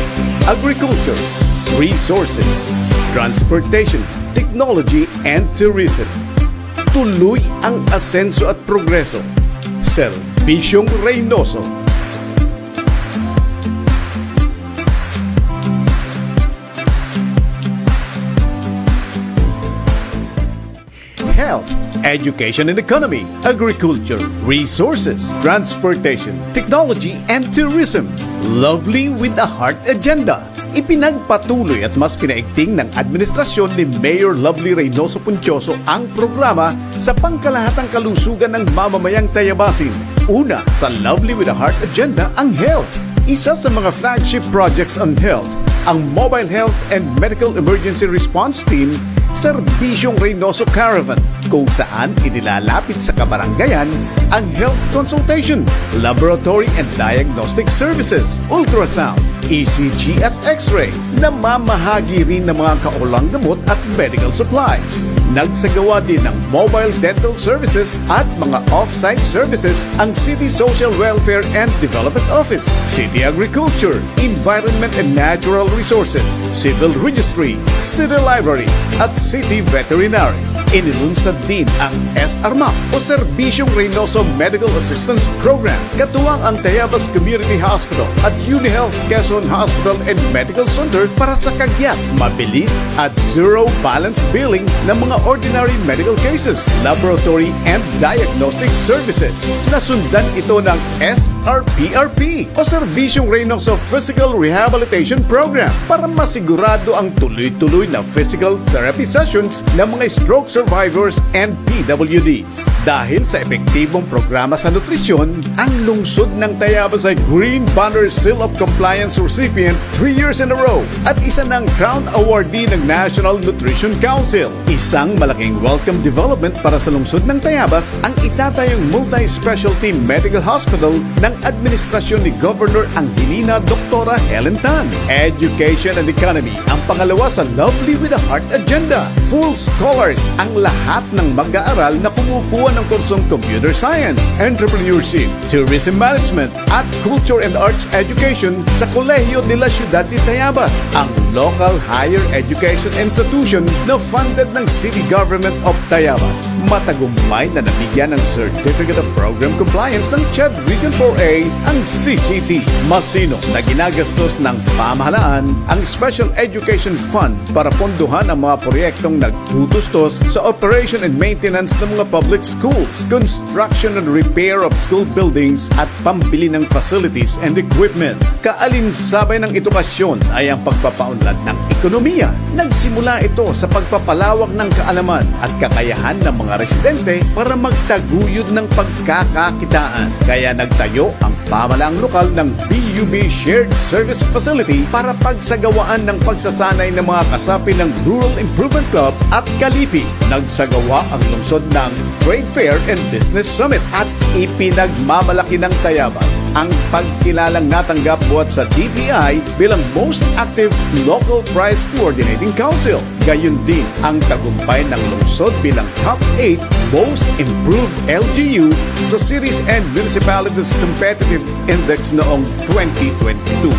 agriculture, resources, transportation, technology and tourism. Tuloy ang asenso at progreso. Serbisyong Reynoso. Health, education and economy, agriculture, resources, transportation, technology and tourism. Lovely with a heart agenda. Ipinagpatuloy at mas pinaigting ng administrasyon ni Mayor Lovely Reynoso Puncioso ang programa sa pangkalahatang kalusugan ng mamamayang Tayabasin. Una, sa Lovely with a Heart agenda ang health. Isa sa mga flagship projects on health, ang Mobile Health and Medical Emergency Response Team, Serbisyong Reynoso Caravan, kung saan inilalapit sa kabaranggayan ang health consultation, laboratory and diagnostic services, ultrasound, ECG at X-ray, na mamahagi rin ng mga kaulang gamot at medical supplies. Nagsagawa din ng mobile dental services at mga off-site services ang City Social Welfare and Development Office, City Agriculture, Environment and Natural Resources, Civil Registry, City Library at City Veterinary. Inilunsad din ang SRMAP o Serbisyong Reynoso Medical Assistance Program, katuwang ang Tayabas Community Hospital at UniHealth Quezon Hospital and Medical Center para sa kagyat, mabilis at zero balance billing ng mga ordinary medical cases, laboratory and diagnostic services. Nasundan ito ng SRPRP o Serbisyong Reynoso Physical Rehabilitation Program para masigurado ang tuloy-tuloy na physical therapy sessions ng mga stroke survivors and PWDs. Dahil sa epektibong programa sa nutrisyon, ang lungsod ng Tayabas ay Green Banner Seal of Compliance recipient 3 years in a row at isa ng Crown Awardee ng National Nutrition Council. Isang malaking welcome development para sa lungsod ng Tayabas ang itatayong multi-specialty medical hospital ng administrasyon ni Governor Angelina Dr. Helen Tan. Education and economy ang pangalawa sa Lovely with a Heart agenda. Full scholars ang lahat ng mag-aaral na kumukuha ng kursong computer science, entrepreneurship, tourism management at culture and arts education sa Colegio de la Ciudad de Tayabas, ang local higher education institution na funded ng City Government of Tayabas. Matagumpay na nabigyan ng Certificate of Program Compliance ng CHED Region 4A ang CCT. Masino na ginagastos ng pamahalaan ang Special Education Fund para pondohan ang mga proyektong nagtutustos sa operation and maintenance ng mga public schools, construction and repair of school buildings at pambili ng facilities and equipment. Kaalinsabay ng edukasyon ay ang pagpapaunlad ng ekonomiya. Nagsimula ito sa pagpapalawak ng kaalaman at kakayahan ng mga residente para magtaguyod ng pagkakakitaan. Kaya nagtayo ang pamahalaang lokal ng BUB Shared Service Facility para pagsagawaan ng pagsasanay ng mga kasapi ng Rural Improvement Club at Kalipi. Nagsagawa ang lungsod ng Trade Fair and Business Summit at ipinagmamalaki ng Tayabas ang pagkilalang natanggap buhat sa DTI bilang Most Active Local Prize Coordinating Council. Gayun din ang tagumpay ng lungsod bilang Top 8 Most Improved LGU sa Cities and Municipalities Competitive Index noong 2022.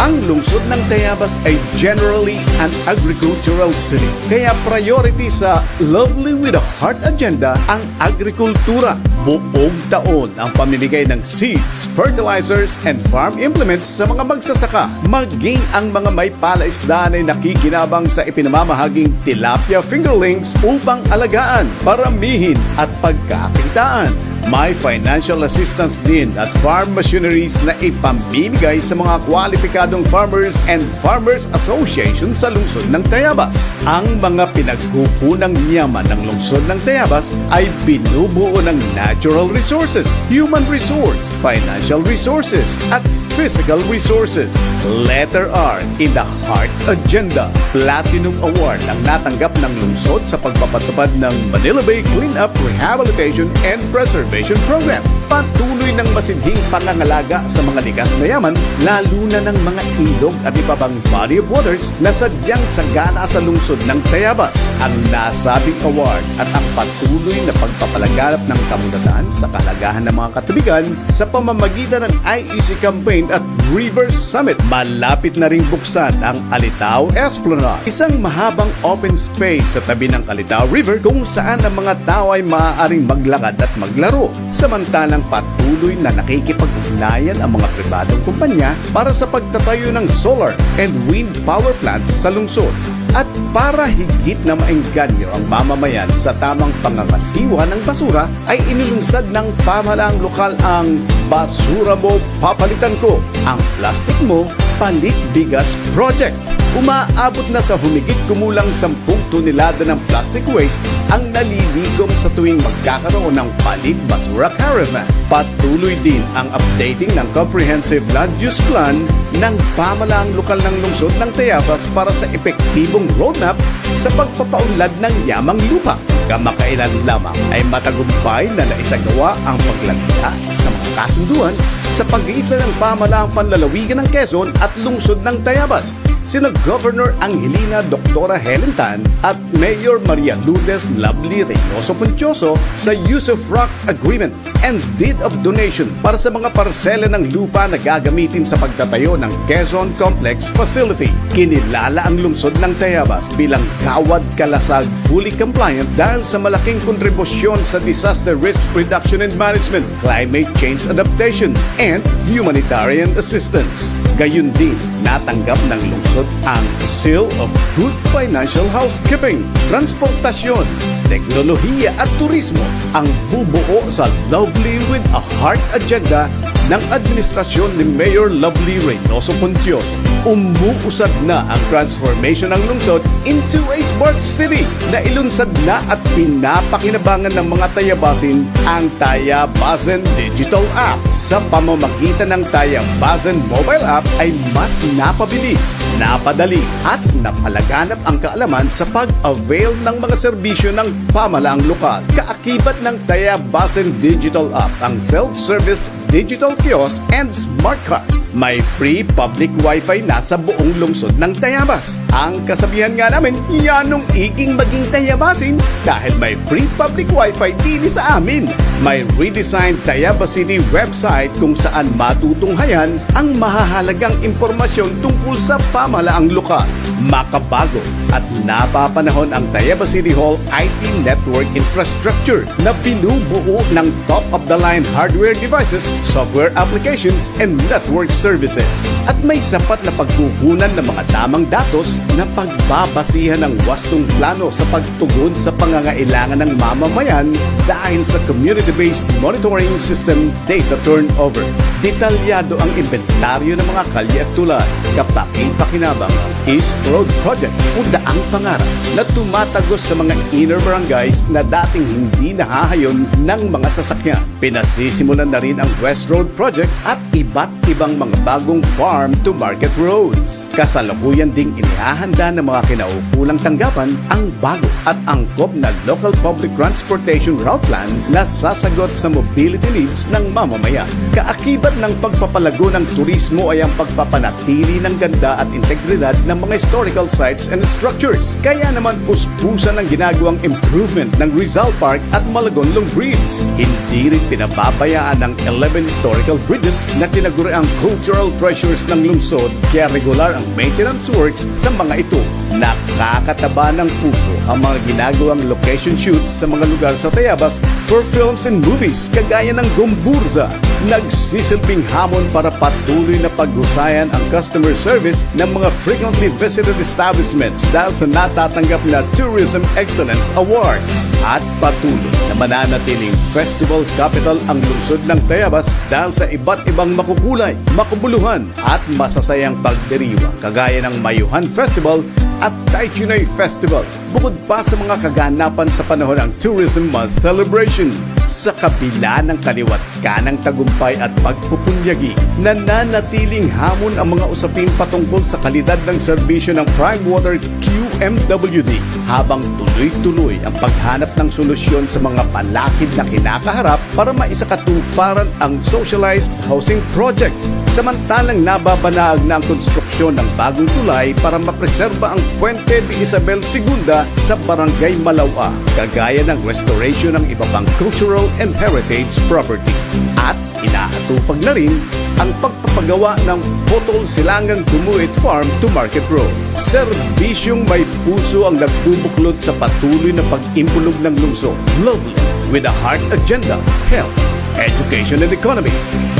Ang lungsod ng Tayabas ay generally an agricultural city. Kaya priority sa Lovely with a Heart agenda ang agrikultura. Buong taon ang pamimigay ng seeds, fertilizers, and farm implements sa mga magsasaka. Maging ang mga may palaisdaan ay nakikinabang sa ipinamamahaging tilapia fingerlings upang alagaan, paramihin at pagkakitaan. May financial assistance din at farm machineries na ipamimigay sa mga kwalipikadong farmers and farmers association sa lungsod ng Tayabas. Ang mga pinagkukunang yaman ng lungsod ng Tayabas ay binubuo ng natural resources, human resource, financial resources, at physical resources. Letter R in the Heart Agenda. Platinum Award ang natanggap ng lungsod sa pagpapatupad ng Manila Bay Cleanup, Rehabilitation, and Preservation Program. Patuloy ng masidhing pangangalaga sa mga likas na yaman, lalo na ng mga ilog at iba pang body of waters na sadyang sagana sa lungsod ng Tayabas. Ang nasabing award at ang patuloy na pagpapalaganap ng kamunatan sa kahalagahan ng mga katubigan sa pamamagitan ng IEC campaign at River Summit. Malapit na ring buksan ang Alitao Esplanade, isang mahabang open space sa tabi ng Alitao River kung saan ang mga tao ay maaaring maglakad at maglaro. Samantalang patuloy na nakikipag-ugnayan ang mga pribadong kumpanya para sa pagtatayo ng solar and wind power plants sa lungsod. At para higit na maengganyo ang mamamayan sa tamang pangangasiwa ng basura, ay inulunsad ng pamahalaang lokal ang Basura Mo Papalitan Ko, ang plastic mo Palit Bigas Project. Umaabot na sa humigit kumulang 10 tonelada ng plastic wastes ang naliligom sa tuwing magkakaroon ng Palit Basura Caravan. Patuloy din ang updating ng Comprehensive Land Use Plan ng pamahalaang lokal ng lungsod ng Tayabas para sa epektibong roadmap sa pagpapaunlad ng yamang lupa. Kamakailan lamang ay matagumpay na naisagawa ang paglagda sa mga kasunduan sa pagitan ng pamahalaang panlalawigan ng Quezon at lungsod ng Tayabas. Sina Governor Angelina Dr. Helen Tan at Mayor Maria Lourdes Lovely Reynoso Puntioso sa Use of Rock Agreement and Deed of Donation para sa mga parsela ng lupa na gagamitin sa pagtatayo ng Quezon Complex Facility. Kinilala ang lungsod ng Tayabas bilang kawad kalasag fully compliant dahil sa malaking kontribusyon sa disaster risk reduction and management, climate change adaptation, and humanitarian assistance. Gayun din, natanggap ng lungsod ang Seal of Good Financial Housekeeping, Transportasyon, Teknolohiya at Turismo ang bubuo sa Lovely with a Heart agenda ng administrasyon ni Mayor Lovely Reynoso Puntioso. Umuusad na ang transformation ng lungsod into a smart city na ilunsad na at pinapakinabangan ng mga tayabasin ang Tayabasan Digital App. Sa pamamagitan ng Tayabasan Mobile App ay mas napabilis, napadali at napalaganap ang kaalaman sa pag-avail ng mga serbisyo ng pamahalaang lokal. Kaakibat ng Tayabasan Digital App ang self-service digital kiosk and smart card. May free public wifi na sa buong lungsod ng Tayabas. Ang kasabihan nga namin, yanong iging maging Tayabasin dahil may free public wifi din sa amin. May redesigned Tayabas City website kung saan matutunghayan ang mahahalagang impormasyon tungkol sa pamahalaang lokal. Makabago at napapanahon ang Tayabas City Hall IT network infrastructure na binubuo ng top-of-the-line hardware devices, software applications, and network services. At may sapat na pagkukunan ng mga tamang datos na pagbabasihan ng wastong plano sa pagtugon sa pangangailangan ng mamamayan dahil sa community-based monitoring system data turnover. Detalyado ang inventaryo ng mga kalye at tulay. Kapaki-pakinabang East Road Project o Daang Pangarap na tumatagos sa mga inner barangays na dating hindi nahahayon ng mga sasakyan. Pinasisimulan na rin ang West Road Project at iba't ibang mga bagong farm to market roads. Kasalukuyan ding inihahanda ng mga kinaukulang tanggapan ang bago at angkop na local public transportation route plan na sasagot sa mobility needs ng mamamayan. Kaakibat ng pagpapalago ng turismo ay ang pagpapanatili ng ganda at integridad ng mga historical sites and structures. Kaya naman puspusan ang ginagawang improvement ng Rizal Park at Malagonlong Bridge. Hindi rin pinababayaan ang 11 historical bridges na tinaguriang cultural treasures ng lungsod kaya regular ang maintenance works sa mga ito. Nakakataba ng puso ang mga ginagawang location shoots sa mga lugar sa Tayabas for films and movies kagaya ng Gomburza. Nagsisilbing hamon para patuloy na paghusayan ang customer service ng mga frequently visited establishments dahil sa natatanggap na Tourism Excellence Awards. At patuloy na mananatiling festival capital ang lungsod ng Tayabas dahil sa iba't ibang makukulay, makabuluhan at masasayang pagdiriwa kagaya ng Mayuhan Festival at Taichunay Festival. Bukod pa sa mga kaganapan sa panahon ng Tourism Month Celebration. Sa kabila ng kaliwat kanang tagumpay at pagpupunyagi, nananatiling hamon ang mga usapin patungkol sa kalidad ng serbisyo ng Prime Water QMWD habang tuloy-tuloy ang paghanap ng solusyon sa mga palakid na kinakaharap para maisakatuparan ang socialized housing project. Samantalang nababanaag na ang konstruksyon ng bagong tulay para mapreserba ang Puente de Isabel II sa Barangay Malawa, kagaya ng restoration ng iba pang cultural and heritage properties. At inahatupag na rin ang pagpapagawa ng Potol Silangang Dumuit Farm to Market Road. Serbisyong may puso ang nagbubuklod sa patuloy na pag-impulog ng lungsod. Lovely with a heart agenda, health, education and economy,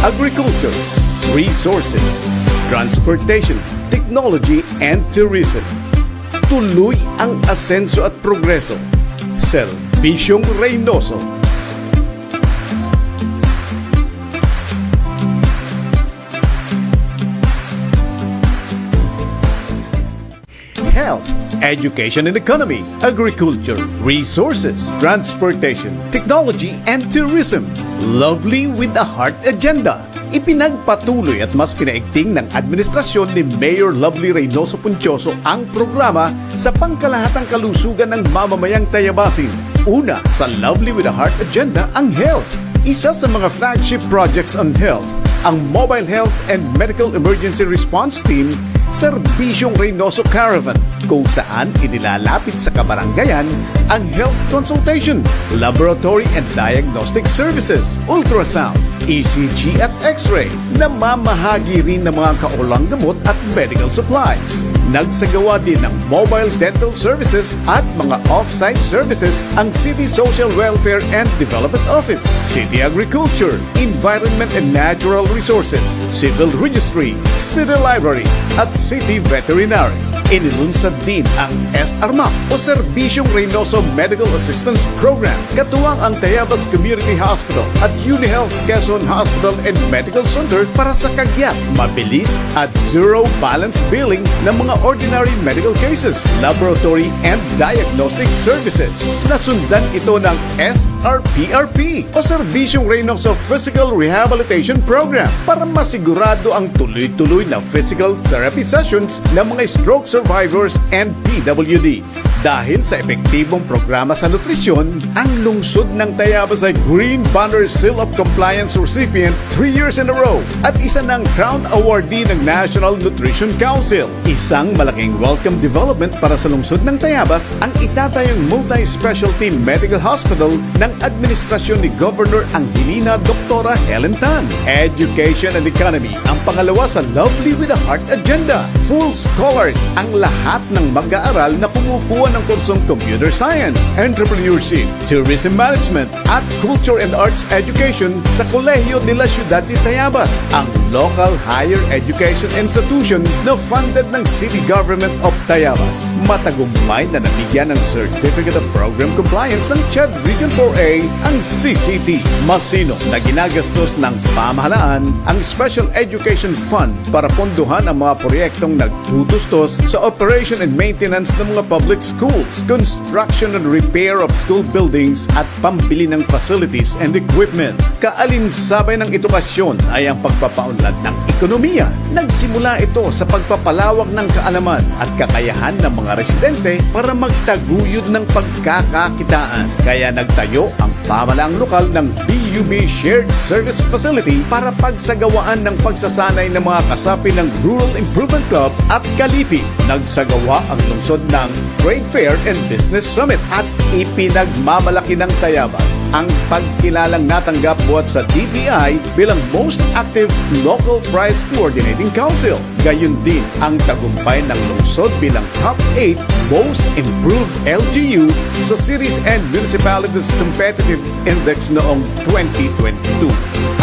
agriculture, resources, transportation, technology and tourism. Tuloy ang asenso at progreso. Serbisyong Reynoso. Health, education and economy, agriculture, resources, transportation, technology and tourism. Lovely with a heart agenda. Ipinagpatuloy at mas pinaigting ng administrasyon ni Mayor Lovely Reynoso Puncioso ang programa sa pangkalahatang kalusugan ng mamamayang Tayabasin. Una, sa Lovely with a Heart agenda ang health. Isa sa mga flagship projects on health, ang Mobile Health and Medical Emergency Response Team, Serbisyong Reynoso Caravan, kung saan inilalapit sa kabarangayan ang health consultation, laboratory and diagnostic services, ultrasound, ECG at X-ray, na mamahagi rin ng mga kaulang gamot at medical supplies. Nagsagawa din ng mobile dental services at mga off-site services ang City Social Welfare and Development Office, City Agriculture, Environment and Natural Resources, Civil Registry, City Library at City Veterinary. Inilunsad din ang SRMAP o Serbisyong Reynoso Medical Assistance Program. Katuwang ang Tayabas Community Hospital at UniHealth Quezon Hospital and Medical Center para sa kagyat, mabilis at zero balance billing ng mga ordinary medical cases, laboratory and diagnostic services. Nasundan ito ng SRPRP o Serbisyong Reynoso Physical Rehabilitation Program para masigurado ang tuloy-tuloy na physical therapy sessions ng mga stroke survivors and PWDs. Dahil sa epektibong programa sa nutrisyon, ang lungsod ng Tayabas ay Green Banner Seal of Compliance recipient 3 years in a row at isa ng Crown Awardee ng National Nutrition Council. Isang malaking welcome development para sa lungsod ng Tayabas ang itatayong multi-specialty medical hospital ng administrasyon ni Governor Angelina Dr. Helen Tan. Education and economy ang pangalawa sa Lovely with a Heart agenda. Full scholars ang lahat ng mag-aaral na kumukuha ng kursong computer science, entrepreneurship, tourism management at culture and arts education sa Kolehiyo de la Ciudad de Tayabas, ang local higher education institution na funded ng City Government of Tayabas. Matagumpay na nabigyan ng Certificate of Program Compliance ng CHED Region 4A ang CCT. Masino na ginagastos ng pamahalaan ang Special Education Fund para pondohan ang mga proyektong nagtutustos sa operation and maintenance ng mga public schools, construction and repair of school buildings at pambili ng facilities and equipment. Kaalinsabay ng edukasyon ay ang pagpapaunlad ng ekonomiya. Nagsimula ito sa pagpapalawak ng kaalaman at kakayahan ng mga residente para magtaguyod ng pagkakakitaan. Kaya nagtayo ang pamahalaang lokal ng BUB Shared Service Facility para pagsagawaan ng pagsasanay ng mga kasapi ng Rural Improvement Club at Kalipi. Nagsagawa ang lungsod ng Trade Fair and Business Summit at ipinagmamalaki ng Tayabas ang pagkilalang natanggap buhat sa DTI bilang Most Active Local Prize Coordinating Council. Gayon din ang tagumpay ng lungsod bilang Top 8 Most Improved LGU sa Cities and Municipalities Competitive Index noong 2022.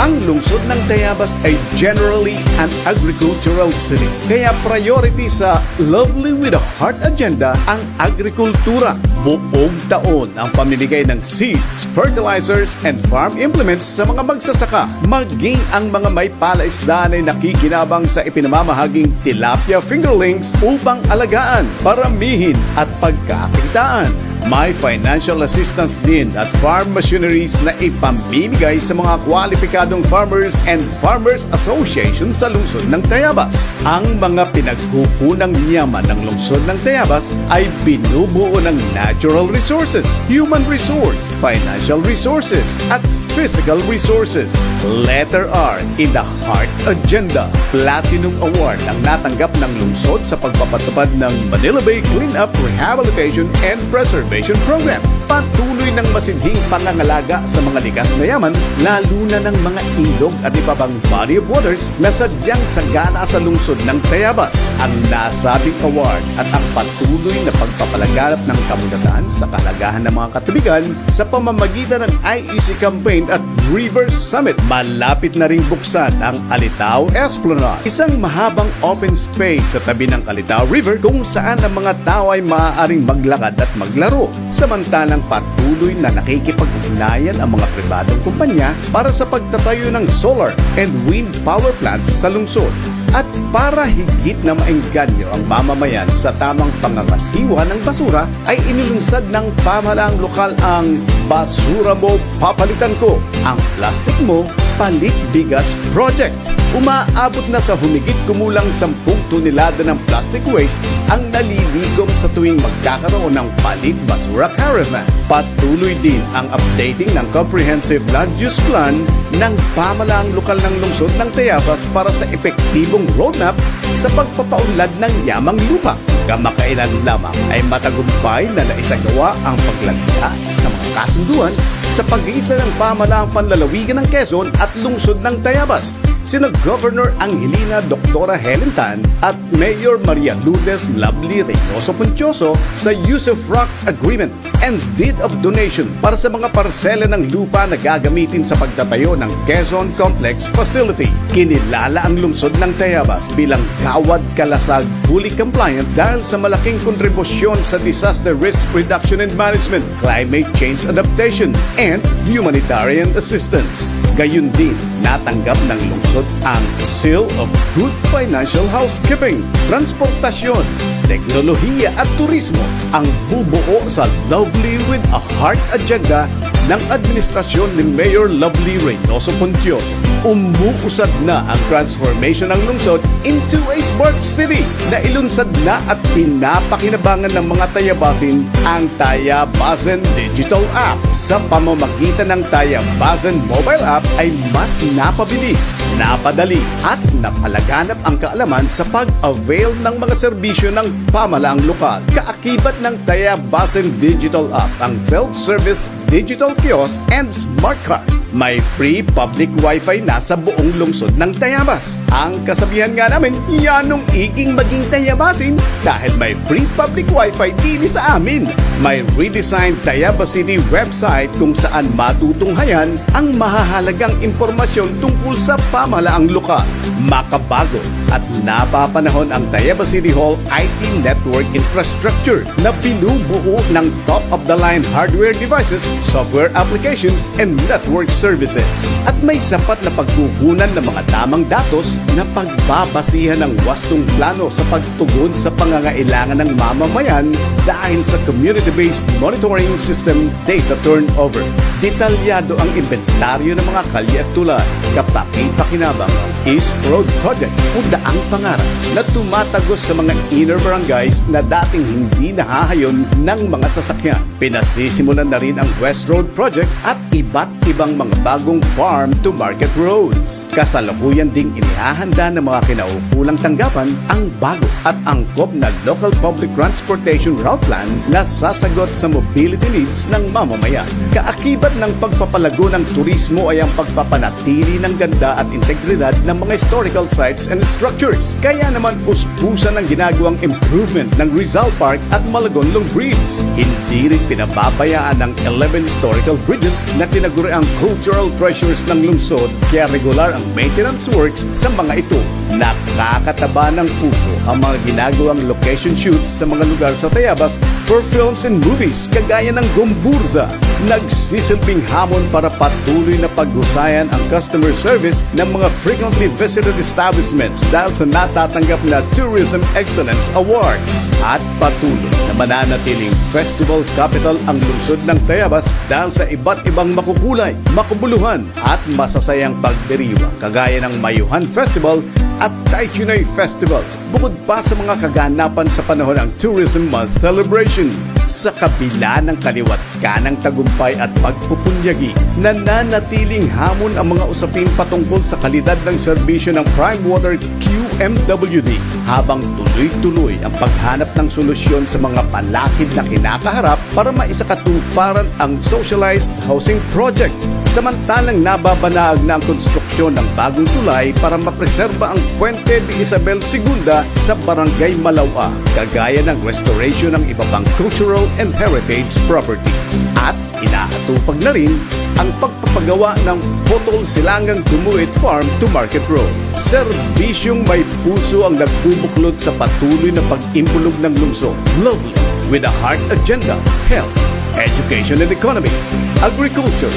Ang lungsod ng Tayabas ay generally an agricultural city. Kaya priority sa Lovely with a Heart agenda ang agrikultura. Buong taon ang pamimigay ng seeds, fertilizers, and farm implements sa mga magsasaka. Maging ang mga may palaisdaan ay nakikinabang sa ipinamamahaging tilapia fingerlings upang alagaan, paramihin at pagkakitaan. May financial assistance din at farm machineries na ipamimigay sa mga kwalipikadong farmers and farmers association sa lungsod ng Tayabas. Ang mga pinagkukunang yaman ng lungsod ng Tayabas ay binubuo ng natural resources, human resource, financial resources, at physical resources. Letter R in the Heart Agenda. Platinum Award ang natanggap ng lungsod sa pagpapatupad ng Manila Bay Cleanup Rehabilitation and Preservation Program. Patuloy ng masidhing pangangalaga sa mga likas na yaman, lalo na ng mga ilog at iba pang body of waters na sadyang sagana sa lungsod ng Tayabas. Ang nasabing award at ang patuloy na pagpapalaganap ng kamunatan sa kahalagahan ng mga katubigan sa pamamagitan ng IEC campaign at River Summit. Malapit na ring buksan ang Alitao Esplanade, isang mahabang open space sa tabi ng Alitao River kung saan ang mga tao ay maaaring maglakad at maglaro. Samantalang patuloy na nakikipag-ugnayan ang mga pribadong kumpanya para sa pagtatayo ng solar and wind power plants sa lungsod. At para higit na maengganyo ang mamamayan sa tamang pangangasiwa ng basura, ay inilunsad ng pamahalaang lokal ang Basura Mo Papalitan Ko, ang Plastic Mo Palit Bigas Project. Umaabot na sa humigit kumulang 10 tonelada ng plastic wastes ang naliligom sa tuwing magkakaroon ng Palit Basura Caravan. Patuloy din ang updating ng Comprehensive Land Use Plan ng pamahalaang lokal ng lungsod ng Tayabas para sa epektibong roadmap sa pagpapaunlad ng yamang lupa. Kamakailan lamang ay matagumpay na naisagawa ang paglagda sa mga kasunduan sa pagitan ng pamahalaang panlalawigan ng Quezon at lungsod ng Tayabas. sina Governor Angelina Doctora Helen Tan at Mayor Maria Lourdes Lovely Reynoso Puntioso sa Use of Rock Agreement and Deed of Donation para sa mga parsela ng lupa na gagamitin sa pagtatayo ng Quezon Complex Facility. Kinilala ang lungsod ng Tayabas bilang Kawad Kalasag fully compliant dahil sa malaking kontribusyon sa disaster risk reduction and management, climate change adaptation, and humanitarian assistance. Gayun din, natanggap ng lungsod ang Seal of Good Financial Housekeeping, Transportasyon, Teknolohiya at Turismo, ang bubuo sa Lovely with a Heart agenda ng administrasyon ni Mayor Lovely Reynoso Puntioso. Umuusad na ang transformation ng lungsod into a smart city na ilunsad na at pinapakinabangan ng mga Tayabasin ang Tayabasan Digital App. Sa pamamagitan ng Tayabasan Mobile App ay mas napabilis, napadali at napalaganap ang kaalaman sa pag-avail ng mga serbisyo ng pamalaang lokal. Kaakibat ng Tayabasan Digital App ang self-service digital kiosk and smart card. May free public wifi na sa buong lungsod ng Tayabas. Ang kasabihan nga namin, yanong iging maging Tayabasin dahil may free public wifi din sa amin. May redesigned Tayabas City website kung saan matutunghayan ang mahahalagang impormasyon tungkol sa pamahalaang lokal. Makabago at napapanahon ang Tayabas City Hall IT network infrastructure na binubuo ng top-of-the-line hardware devices, software applications, and network services. At may sapat na pagkukunan ng mga tamang datos na pagbabasihan ng wastong plano sa pagtugon sa pangangailangan ng mamamayan dahil sa community-based monitoring system data turnover. Detalyado ang inventaryo ng mga kalye at tulay. Kapaki-pakinabang ang East Road Project o Daang Pangarap na tumatagos sa mga inner barangays na dating hindi nahahayon ng mga sasakyan. Pinasisimulan na rin ang West Road Project at iba't ibang mga bagong farm-to-market roads. Kasalukuyan ding inihahanda ng mga kinaukulang tanggapan ang bago at angkop na Local Public Transportation Route Plan na sasagot sa mobility needs ng mamamayan. Kaakibat ng pagpapalago ng turismo ay ang pagpapanatili ng ganda at integridad ng mga historical sites and structures. Kaya naman puspusan ang ginagawang improvement ng Rizal Park at Malagonlong Bridge. Hindi rin pinababayaan ang 11 historical bridges na tinaguri ang cultural treasures ng lungsod kaya regular ang maintenance works sa mga ito. Nakakataba ng puso ang mga ginagawang location shoots sa mga lugar sa Tayabas for films and movies kagaya ng Gomburza. Nagsisilbing hamon para patuloy na paghusayan ang customer service ng mga frequently visited establishments dahil sa natatanggap na Tourism Excellence Awards. At patuloy na mananatiling festival capital ang lungsod ng Tayabas dahil sa iba't ibang makukulay, makabuluhan at masasayang pagdiriwa kagaya ng Mayuhan Festival at Taychinoy Festival. Bukod pa sa mga kaganapan sa panahon ng Tourism Month Celebration. Sa kabila ng kaliwat kanang tagumpay at pagpupunyagi, nananatiling hamon ang mga usapin patungkol sa kalidad ng serbisyo ng Prime Water QMWD habang tuloy-tuloy ang paghanap ng solusyon sa mga palakid na kinakaharap para maisakatuparan ang socialized housing project. Samantalang nababanaag na ang konstruksyon ng bagong tulay para mapreserba ang Puente de Isabel II sa Barangay Malawa, kagaya ng restoration ng iba pang cultural and heritage properties. At inaatupag na rin ang pagpapagawa ng Potol Silangang Dumuit Farm to Market Road. Serbisyong may puso ang nagbubuklod sa patuloy na pag-impulog ng lungsod. Lovely with a heart agenda, health, education and economy, agriculture,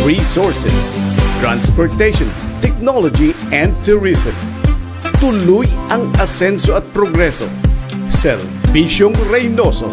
resources, transportation, technology, and tourism. Tuloy ang asenso at progreso. Serbisyong Reynoso.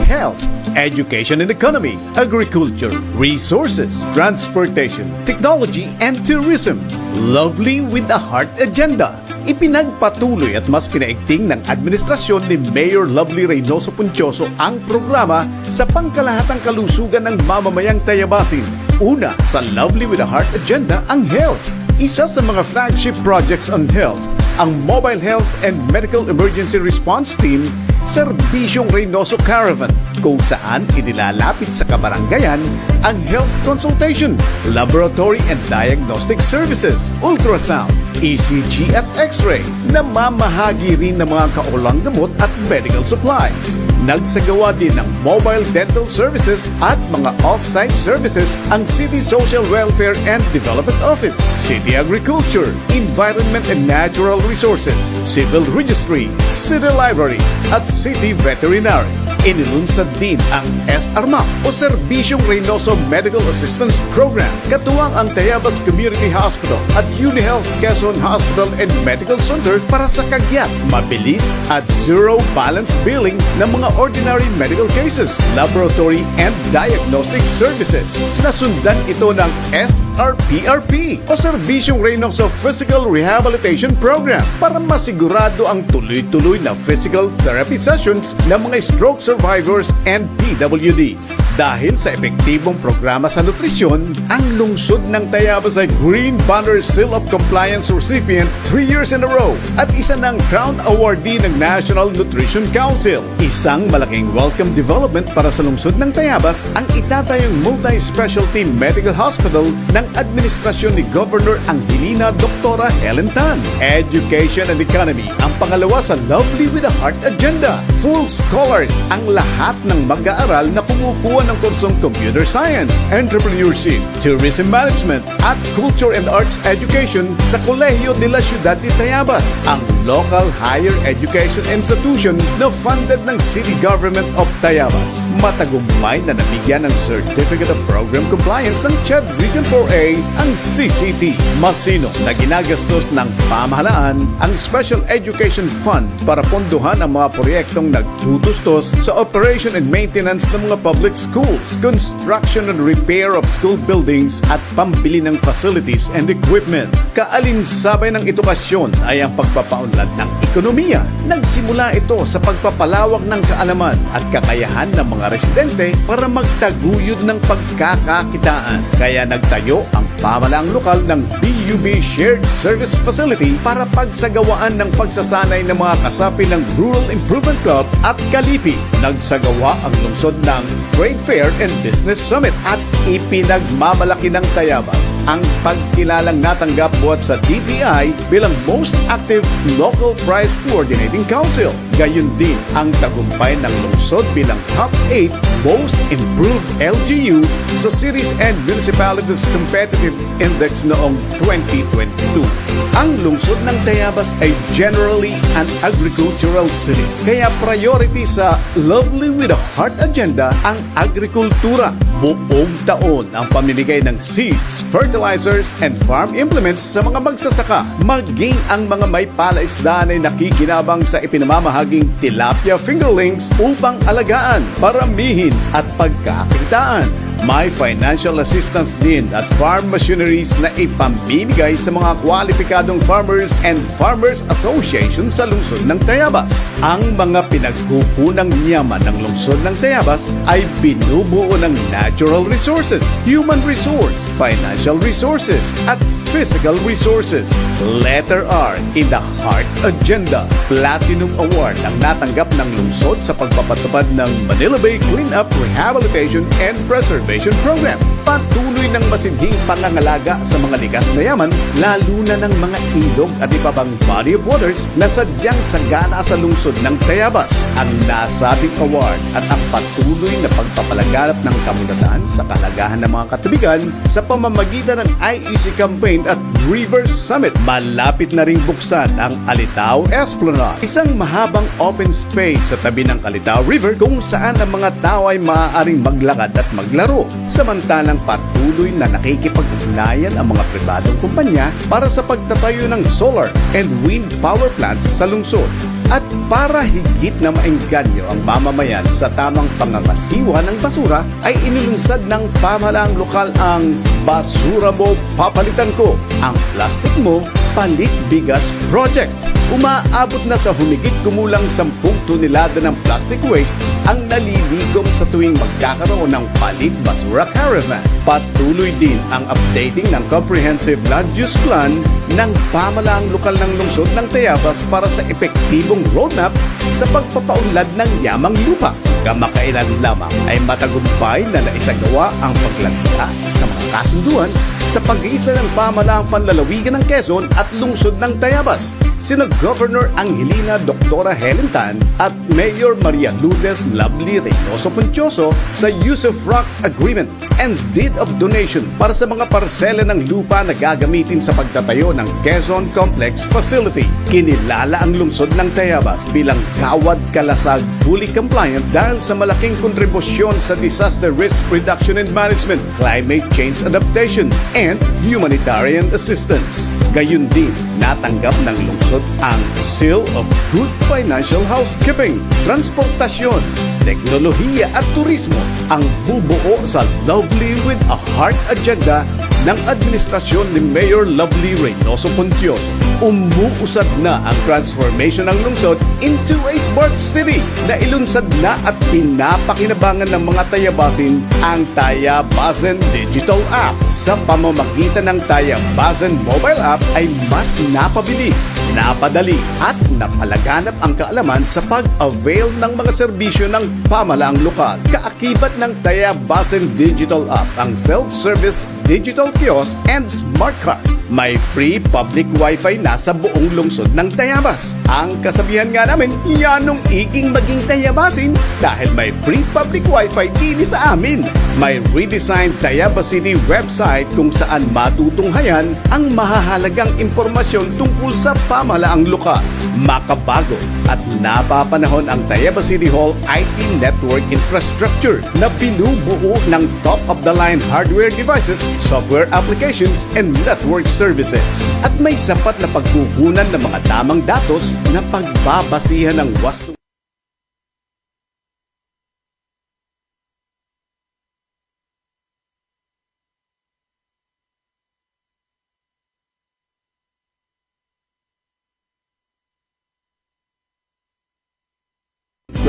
Health, education and economy, agriculture, resources, transportation, technology, and tourism. Lovely with a heart agenda. Ipinagpatuloy at mas pinaigting ng administrasyon ni Mayor Lovely Reynoso Puntioso ang programa sa pangkalahatang kalusugan ng mamamayang Tayabasin. Una, sa Lovely with a Heart agenda ang health. Isa sa mga flagship projects on health, ang Mobile Health and Medical Emergency Response Team Serbisyong Reynoso Caravan, kung saan inilalapit sa kabaranggayan ang health consultation, laboratory and diagnostic services, ultrasound, ECG at X-ray, namamahagi rin ng mga kaulang gamot at medical supplies. Nagsagawa din ng mobile dental services at mga off-site services ang City Social Welfare and Development Office, City Agriculture, Environment and Natural Resources, Civil Registry, City Library at City Veterinary. Inilunsad din ang SRMAP o Serbisyong Reynoso Medical Assistance Program, katuwang ang Tayabas Community Hospital at UniHealth Quezon Hospital and Medical Center para sa kagyat, mabilis at zero balance billing ng mga ordinary medical cases, laboratory and diagnostic services. Nasundan ito ng SRPRP o Serbisyong Reynoso Physical Rehabilitation Program para masigurado ang tuloy-tuloy na physical therapy sessions ng mga stroke survivors and PWDs. Dahil sa epektibong programa sa nutrisyon, ang lungsod ng Tayabas ay Green Banner Seal of Compliance recipient 3 years in a row at isa ng Crown Awardee ng National Nutrition Council. Isang malaking welcome development para sa lungsod ng Tayabas ang itatayong multi-specialty medical hospital ng administrasyon ni Governor Angelina Dr. Helen Tan. Education and economy ang pangalawa sa Lovely with a Heart agenda. Full scholars ang lahat ng mag-aaral na kumukuha ng kursong Computer Science, Entrepreneurship, Tourism Management at Culture and Arts Education sa Kolehiyo de la Ciudad de Tayabas, ang local higher education institution na funded ng City Government of Tayabas. Matagumpay na nabigyan ng Certificate of Program Compliance ng CHED Region 4A ang CCT. Masino na ginagastos ng pamahalaan ang Special Education Fund para pondohan ang mga proyektong nagtutustos sa operation and maintenance ng mga public schools, construction and repair of school buildings at pambili ng facilities and equipment. Kaalinsabay ng edukasyon ay ang pagpapaunlad ng ekonomiya. Nagsimula ito sa pagpapalawak ng kaalaman at kakayahan ng mga residente para magtaguyod ng pagkakakitaan. Kaya nagtayo ang pamahalaang lokal ng BUB Shared Service Facility para pagsagawaan ng pagsasanay ng mga kasapi ng Rural Improvement Club at Kalipi. Nagsagawa ang lungsod ng Trade Fair and Business Summit at ipinagmamalaki ng Tayabas ang pagkilalang natanggap buhat sa DTI bilang Most Active Local Prize Coordinating Council. Gayun din ang tagumpay ng lungsod bilang Top 8 Most Improved LGU sa Cities and Municipalities Competitive Index noong 2022. Ang lungsod ng Tayabas ay generally an agricultural city. Kaya priority sa Lovely with a Heart agenda ang agrikultura. Buong taon ang pamimigay ng seeds, fertilizers, and farm implements sa mga magsasaka. Maging ang mga may palaisdaan ay nakikinabang sa ipinamamahaging tilapia fingerlings upang alagaan, paramihin at pagkakitaan. May financial assistance din at farm machineries na ipamimigay sa mga kwalipikadong farmers and farmers association sa lungsod ng Tayabas. Ang mga pinagkukunang yaman ng lungsod ng Tayabas ay binubuo ng natural resources, human resource, financial resources, at physical resources. Letter R in the Heart Agenda. Platinum Award ang natanggap ng lungsod sa pagpapatupad ng Manila Bay Cleanup, Rehabilitation, and Preservation Program. Patuloy ng masidhing pangangalaga sa mga likas na yaman, lalo na ng mga ilog at iba pang body of waters na sadyang sagana sa lungsod ng Tayabas. Ang nasabing award at ang patuloy na pagpapalaganap ng kamunatan sa kalagahan ng mga katubigan sa pamamagitan ng IEC campaign at River Summit. Malapit na ring buksan ang Alitao Esplanade, isang mahabang open space sa tabi ng Alitao River kung saan ang mga tao ay maaaring maglakad at maglaro. Samantalang patuloy na nakikipag-ugnayan ang mga pribadong kumpanya para sa pagtatayo ng solar and wind power plants sa lungsod. At para higit na maengganyo ang mamamayan sa tamang pangangasiwa ng basura, ay inilunsad ng pamahalaang lokal ang Basura Mo Papalitan Ko. Ang plastic mo, Palit Bigas Project. Umaabot na sa humigit kumulang 10 tonelada ng plastic wastes ang naliligom sa tuwing magkakaroon ng Palit Basura Caravan. Patuloy din ang updating ng Comprehensive Land Use Plan ng pamalaang lokal ng lungsod ng Tayabas para sa epektibong roadmap sa pagpapaunlad ng yamang lupa. Kamakailan lamang ay matagumpay na naisagawa ang paglagda sa mga kasunduan sa pagitan ng pamalaang panlalawigan ng Quezon at lungsod ng Tayabas. Sina Governor Angelina Doctora Helen Tan at Mayor Maria Lourdes Lovely Reynoso Puntioso sa Use of Rock Agreement and Deed of Donation para sa mga parsela ng lupa na gagamitin sa pagtatayo ng Quezon Complex Facility. Kinilala ang lungsod ng Tayabas bilang kawad kalasag fully compliant dahil sa malaking kontribusyon sa disaster risk reduction and management, climate change adaptation, and humanitarian assistance. Gayun din, natanggap ng lungsod ang Seal of Good Financial Housekeeping, Transportasyon, Teknolohiya at Turismo, ang bubuo sa Lovely with a Heart agenda ng administrasyon ni Mayor Lovely Reynoso Puntioso. Umuusad na ang transformation ng lungsod into a smart city na ilunsad na at pinapakinabangan ng mga Tayabasin ang Tayabasan Digital App. Sa pamamagitan ng Tayabasan Mobile App ay mas napabilis, napadali at napalaganap ang kaalaman sa pag-avail ng mga serbisyo ng pamalaang lokal. Kaakibat ng Tayabasan Digital App ang self-service digital kiosk and smart card. May free public wifi na sa buong lungsod ng Tayabas. Ang kasabihan nga namin, yanong iging maging Tayabasin dahil may free public wifi din sa amin. May redesigned Tayabas City website kung saan matutunghayan ang mahahalagang impormasyon tungkol sa pamalaang lokal. Makabago at napapanahon ang Tayabas City Hall IT network infrastructure na binubuo ng top-of-the-line hardware devices, software applications, and network services. At may sapat na pagkukunan ng mga tamang datos na pagbabasihan ng wasto.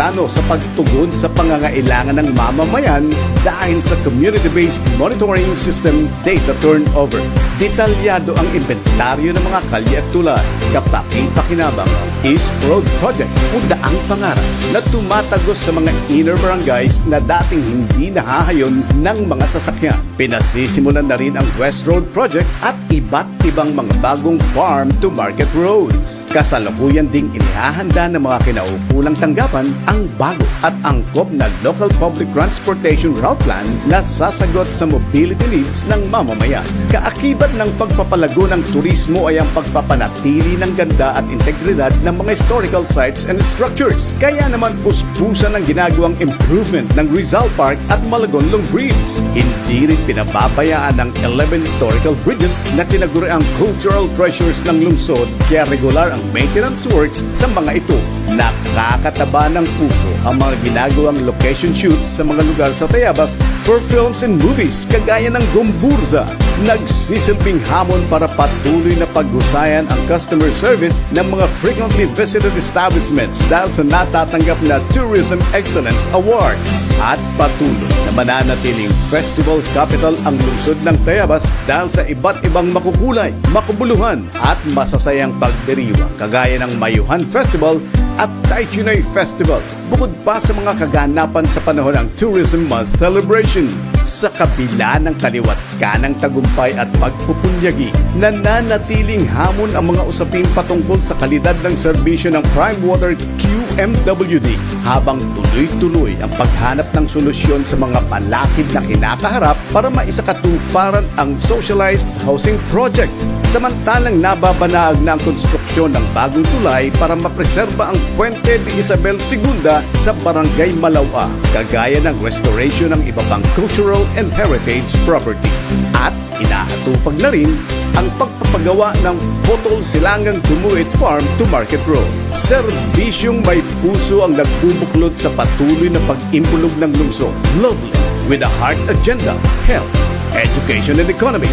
Plano sa pagtugon sa pangangailangan ng mamamayan dahil sa community-based monitoring system data turnover. Detalyado ang inventaryo ng mga kalye at tulay. Kapaki-pakinabang East Road Project o Daang Pangarap na tumatagos sa mga inner barangays na dating hindi nahahayon ng mga sasakyan. Pinasisimulan na rin ang West Road Project at iba't ibang mga bagong farm-to-market roads. Kasalukuyan ding inihahanda ng mga kinaukulang tanggapan ang bago at angkop na Local Public Transportation Route Plan na sasagot sa mobility needs ng mamamayan. Kaakibat ng pagpapalago ng turismo ay ang pagpapanatili ng ganda at integridad ng mga historical sites and structures. Kaya naman puspusan ang ginagawang improvement ng Rizal Park at Malagonlong Bridge. Hindi rin pinababayaan ang 11 historical bridges na tinaguri ang cultural treasures ng lungsod kaya regular ang maintenance works sa mga ito. Nakakataba ng puso ang mga ginagawang location shoots sa mga lugar sa Tayabas for films and movies kagaya ng Gomburza. Nagsisilbing hamon para patuloy na paghusayan ang customer service ng mga frequently visited establishments dahil sa natatanggap na Tourism Excellence Awards. At patuloy na mananatiling festival capital ang lungsod ng Tayabas dahil sa iba't ibang makukulay, makabuluhan at masasayang pagdiriwa kagaya ng Mayuhan Festival at Taychinay Festival, bukod pa sa mga kaganapan sa panahon ng Tourism Month Celebration. Sa kabila ng kaliwat kanang tagumpay at pagpupunyagi, nananatiling hamon ang mga usapin patungkol sa kalidad ng serbisyo ng Prime Water QMWD habang tuloy-tuloy ang paghanap ng solusyon sa mga palakid na kinakaharap para maisakatuparan ang socialized housing project. Samantalang nababanaag na ang konstruksyon ng bagong tulay para mapreserba ang Puente de Isabel II sa Barangay Malawa, kagaya ng restoration ng iba pang cultural and heritage properties. At inahatupag na rin ang pagpapagawa ng Botol Silangang Tumuit Farm to Market Road. Serbisyong may puso ang nagbubuklod sa patuloy na pag-imbulog ng lungsod. Lovely with a heart agenda, health, education and economy,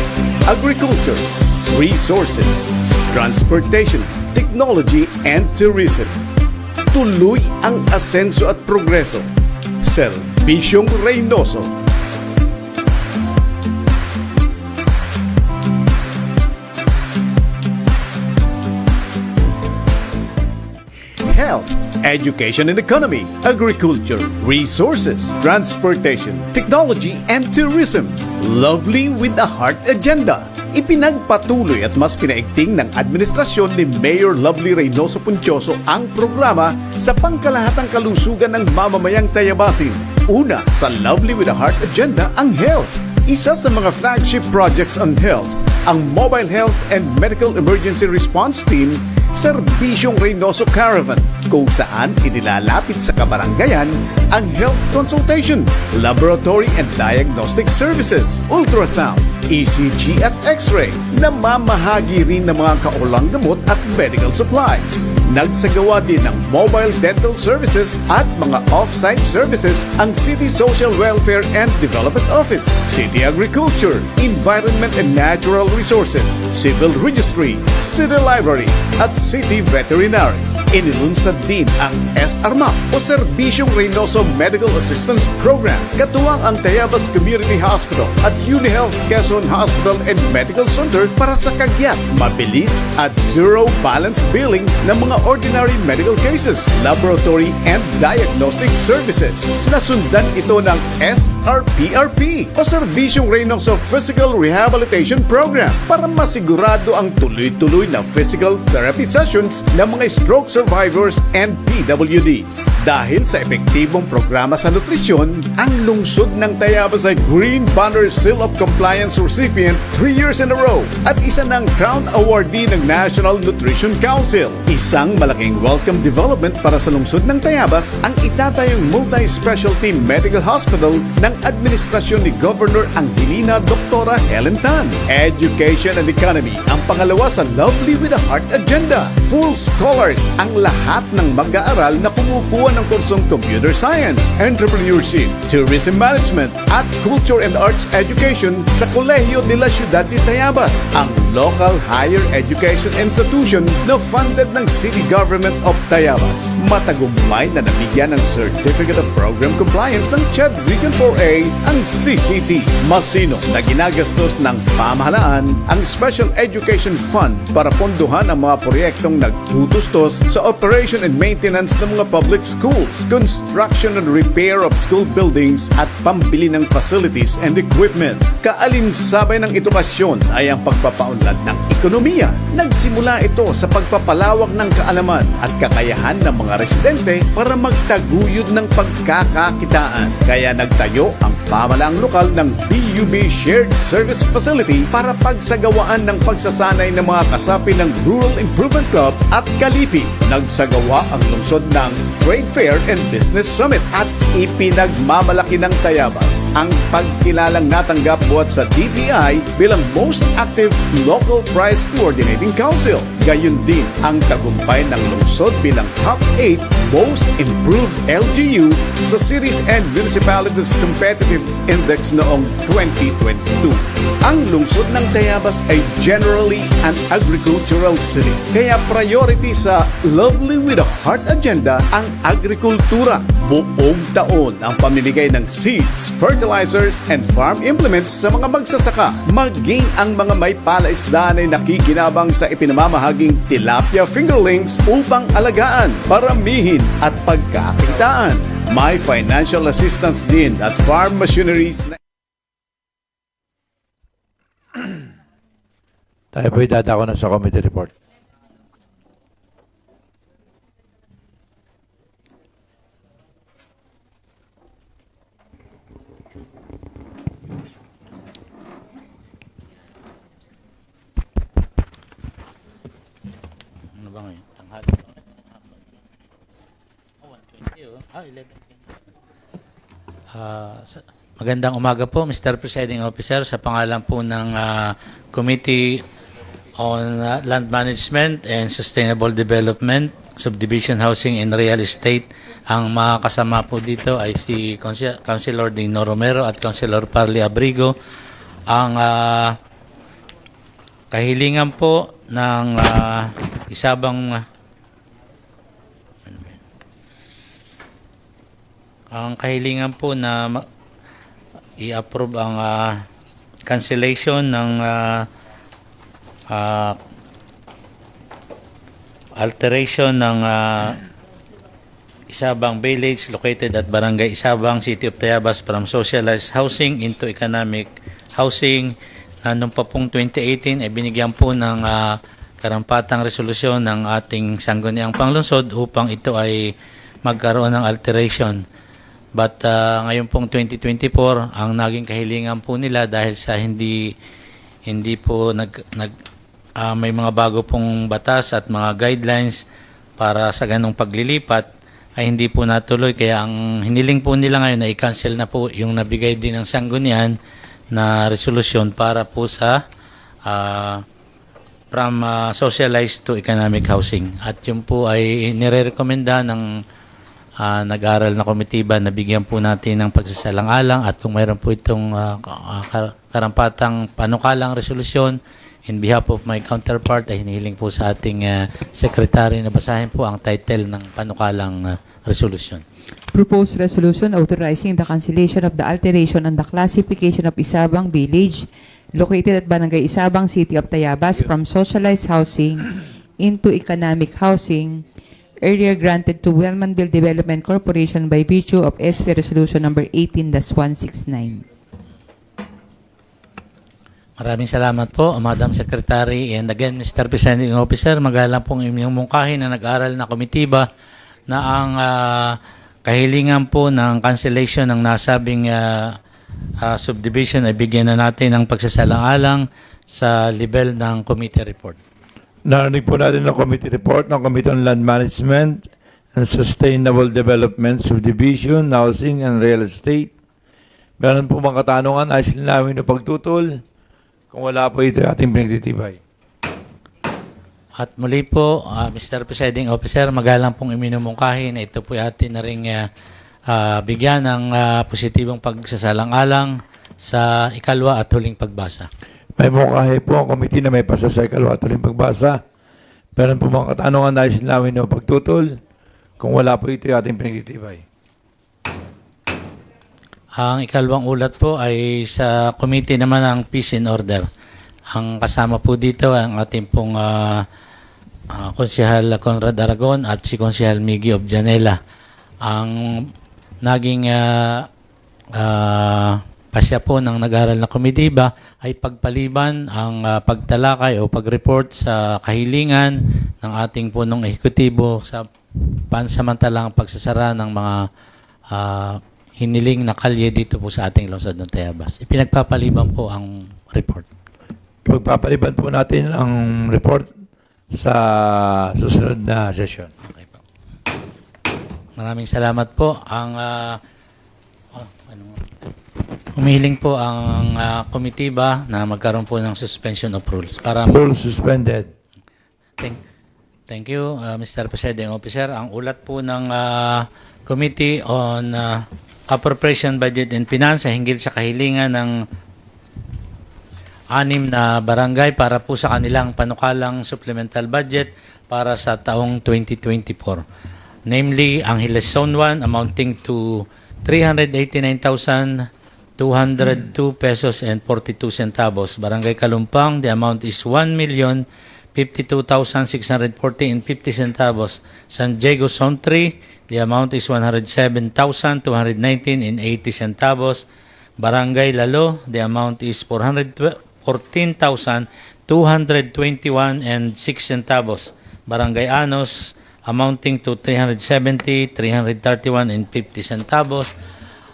agriculture, resources, Transportation, Technology and Tourism. Tuloy ang asenso at progreso. Servisyong Reynoso. Health, Education and Economy, Agriculture, Resources, Transportation, Technology and Tourism. Lovely with a Heart Agenda. Ipinagpatuloy at mas pinaigting ng administrasyon ni Mayor Lovely Reynoso Puncioso ang programa sa pangkalahatang kalusugan ng mamamayang Tayabasin. Una sa Lovely with a Heart Agenda ang health. Isa sa mga flagship projects on health, ang Mobile Health and Medical Emergency Response Team, Serbisyong Reynoso Caravan, kung saan inilalapit sa kabaranggayan ang health consultation, laboratory and diagnostic services, ultrasound, ECG at X-ray, namamahagi rin ng mga kaulang gamot at medical supplies. Nagsagawa din ng mobile dental services at mga off-site services ang City Social Welfare and Development Office, City Agriculture, Environment and Natural Resources, Civil Registry, City Library at City Veterinary. Inilunsad din ang SRMAP o Serbisyong Reynoso Medical Assistance Program, katuwang ang Tayabas Community Hospital at UniHealth Quezon Hospital and Medical Center para sa kagyat, mabilis at zero balance billing ng mga ordinary medical cases, laboratory and diagnostic services. Nasundan ito ng SRPRP o Serbisyong Reynoso Physical Rehabilitation Program para masigurado ang tuloy-tuloy na physical therapy sessions ng mga stroke survivors and PWDs. Dahil sa epektibong programa sa nutrisyon, ang lungsod ng Tayabas ay Green Banner Seal of Compliance recipient 3 years in a row at isa ng Crown Awardee ng National Nutrition Council. Isang malaking welcome development para sa lungsod ng Tayabas ang itatayong multi-specialty medical hospital ng administrasyon ni Governor Angelina Dr. Helen Tan. Education and Economy ang pangalawa sa Lovely with a Heart Agenda. Full scholars ang lahat ng mag-aaral na kumukuha ng kursong Computer Science, Entrepreneurship, Tourism Management at Culture and Arts Education sa Kolehiyo de la Ciudad de Tayabas, ang local higher education institution na funded ng City Government of Tayabas. Matagumpay na nabigyan ng Certificate of Program Compliance ng CHED Region 4A ang CCT. Masino na ginagastos ng pamahalaan ang Special Education Fund para pondohan ang mga proyektong nagtutustos sa operation and maintenance ng mga public schools, construction and repair of school buildings at pambili ng facilities and equipment. Kaalinsabay ng edukasyon ay ang pagpapaunlad ng ekonomiya. Nagsimula ito sa pagpapalawak ng kaalaman at kakayahan ng mga residente para magtaguyod ng pagkakakitaan. Kaya nagtayo ang pamahalaang lokal ng BUB Shared Service Facility para pagsagawaan ng pagsasanay ng mga kasapi ng Rural Improvement Club at Kalipi. Nagsagawa ang lungsod ng Trade Fair and Business Summit at ipinagmamalaki ng Tayabas ang pagkilalang natanggap buhat sa DTI bilang Most Active Local Price Coordinating Council. Gayon din ang tagumpay ng lungsod bilang Top 8 Most Improved LGU sa Cities and Municipalities Competitive Index noong 2022. Ang lungsod ng Tayabas ay generally an agricultural city. Kaya priority sa Lovely with a Heart Agenda ang agrikultura. Buong taon ang pamimigay ng seeds, fertilizers, and farm implements sa mga magsasaka. Maging ang mga may palaisdaan ay nakikinabang sa ipinamamahaging tilapia fingerlings upang alagaan, paramihin at pagkakitaan. May financial assistance din at farm machineries na Tayo po'y dadako na sa committee report. Ano ba ngayon? Tanghal. Oh, 1:20 oh. 11:20. Magandang umaga po, Mr. Presiding Officer. Sa pangalan po ng Committee on Land Management and Sustainable Development, Subdivision Housing and Real Estate, ang mga kasama po dito ay si Councilor Dino Romero at Councilor Parley Abrigo. Ang kahilingan po ng isabang ang kahilingan po na i-approve ang cancellation ng alteration ng Isabang Village located at Barangay Isabang, City of Tayabas from socialized housing into economic housing na noong pa pong 2018 ay binigyan po ng karampatang resolusyon ng ating sangguniang panglungsod upang ito ay magkaroon ng alteration. But ngayon pong 2024, ang naging kahilingan po nila dahil sa hindi po may mga bago pong batas at mga guidelines para sa ganong paglilipat ay hindi po natuloy. Kaya ang hiniling po nila ngayon na i-cancel na po yung nabigay din ng sanggunian na resolusyon para po sa from socialized to economic housing. At yun po ay nire-recommenda ng nag-aral na komitiba na bigyan po natin ng pagsasalang-alang at kung mayroon po itong karampatang panukalang resolusyon in behalf of my counterpart ay hinihiling po sa ating secretary na basahin po ang title ng panukalang resolusyon. Proposed resolution authorizing the cancellation of the alteration and the classification of Isabang Village located at Barangay Isabang, City of Tayabas from socialized housing into economic housing earlier granted to Wellmanville Development Corporation by virtue of SP Resolution number 18-169. Maraming salamat po, Madam Secretary. And again, Mr. Presiding Officer, magalang pong inyong mungkahin na nag-aral na komitiba na ang kahilingan po ng cancellation ng nasabing subdivision ay bigyan na natin ng pagsasalang-alang sa level ng committee report. Narinig po natin ang committee report ng Committee on Land Management and Sustainable Development, Subdivision, Housing, and Real Estate. Meron po mga katanungan ay silinawin na pagtutol. Kung wala po ito ating pinagtitibay. At muli po, Mr. Presiding Officer, magalang pong iminumungkahi na ito po atin na rin bigyan ng positibong pagsasalang-alang sa ikalwa at huling pagbasa. May mungkahi po ang committee na may pasasaykal at huling pagbasa. Meron po mga katanungan na silinawin na pagtutol. Kung wala po ito ating pinagtitibay. Ang ikalawang ulat po ay sa committee naman ng Peace and Order. Ang kasama po dito ang ating pong Konsehal Conrad Aragon at si Konsehal Miggy of Janela. Ang naging pasya po ng nag-aral na komitiba ay pagpaliban ang pagtalakay o pag-report sa kahilingan ng ating punong ehekutibo sa pansamantalang pagsasara ng mga hiniling na kalye dito po sa ating lungsod ng Tayabas. Ipinagpapaliban po ang report. Pagpapaliban po natin ang report sa susunod na session. Okay po. Maraming salamat po. Ang humihiling po ang komitiba na magkaroon po ng suspension of rules para Rule suspended. Thank you, Mr. Presiding Officer. Ang ulat po ng Committee on Appropriation, Budget, and Finance ay hinggil sa kahilingan ng 6 na barangay para po sa kanilang panukalang supplemental budget para sa taong 2024. Namely, Angeles Zone 1 amounting to 389,202 pesos and 42 centavos. Barangay Kalumpang, the amount is 1,052,640 and 50 centavos. San Diego Zone 3, the amount is 107,219 and 80 centavos. Barangay Lalo, the amount is 414,221 and 6 centavos. Barangay Anos, amounting to 370, 331 and 50 centavos.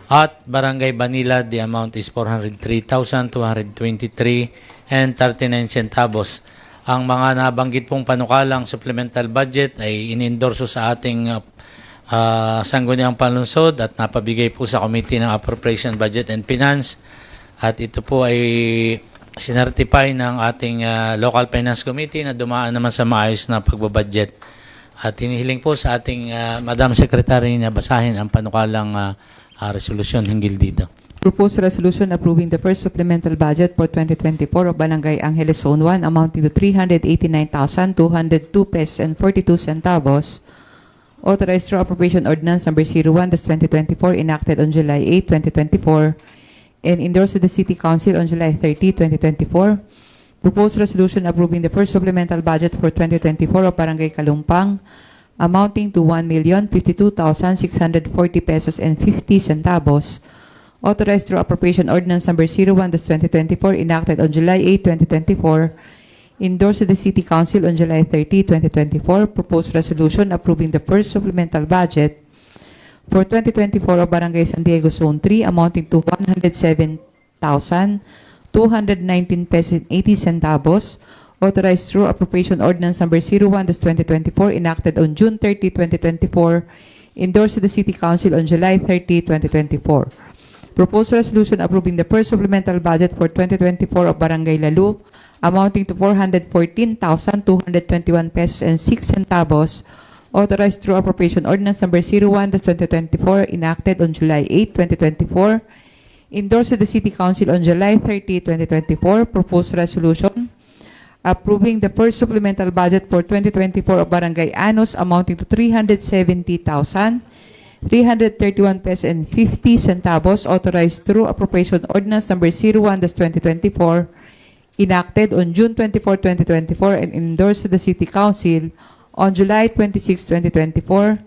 At Barangay Banila, the amount is 403,223 and 39 centavos. Ang mga nabanggit pong panukalang supplemental budget ay inendorso sa ating sangguniang panlungsod at napabigay po sa Committee ng Appropriation, Budget, and Finance. At ito po ay sinertify ng ating Local Finance Committee na dumaan naman sa maayos na pagbabudget. At hinihiling po sa ating Madam Secretary na basahin ang panukalang resolusyon hinggil dito. Proposed resolution approving the first supplemental budget for 2024 of Barangay Angeles Zone 1 amounting to 389,202 pesos and 42 centavos. Authorized through appropriation ordinance number 01/2024 enacted on July 8, 2024 and endorsed to the City Council on July 30, 2024. Proposed resolution approving the first supplemental budget for 2024 of Barangay Kalumpang amounting to 1,052,640 pesos and 50 centavos. Authorized through appropriation ordinance number 01/2024 enacted on July 8, 2024. Endorsed to the City Council on July 30, 2024. Proposed resolution approving the first supplemental budget for 2024 of Barangay San Diego Zone 3 amounting to 107,219 pesos and 80 centavos. Authorized through appropriation ordinance number 01/2024 enacted on June 30, 2024. Endorsed to the City Council on July 30, 2024. Proposed resolution approving the first supplemental budget for 2024 of Barangay Lalu amounting to 414,221 pesos and 6 centavos. Authorized through appropriation ordinance number 01/2024 enacted on July 8, 2024. Endorsed to the City Council on July 30, 2024. Proposed resolution approving the first supplemental budget for 2024 of Barangay Anos amounting to 370,331 pesos and 50 centavos. Authorized through appropriation ordinance number 01/2024 enacted on June 24, 2024 and endorsed to the City Council on July 26, 2024.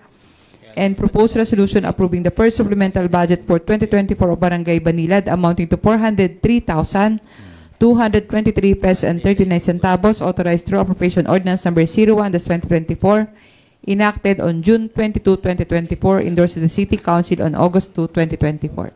And proposed resolution approving the first supplemental budget for 2024 of Barangay Banilad amounting to 403,223 pesos and 39 centavos. Authorized through appropriation ordinance number 01/2024 enacted on June 22, 2024, endorsed to the City Council on August 2, 2024.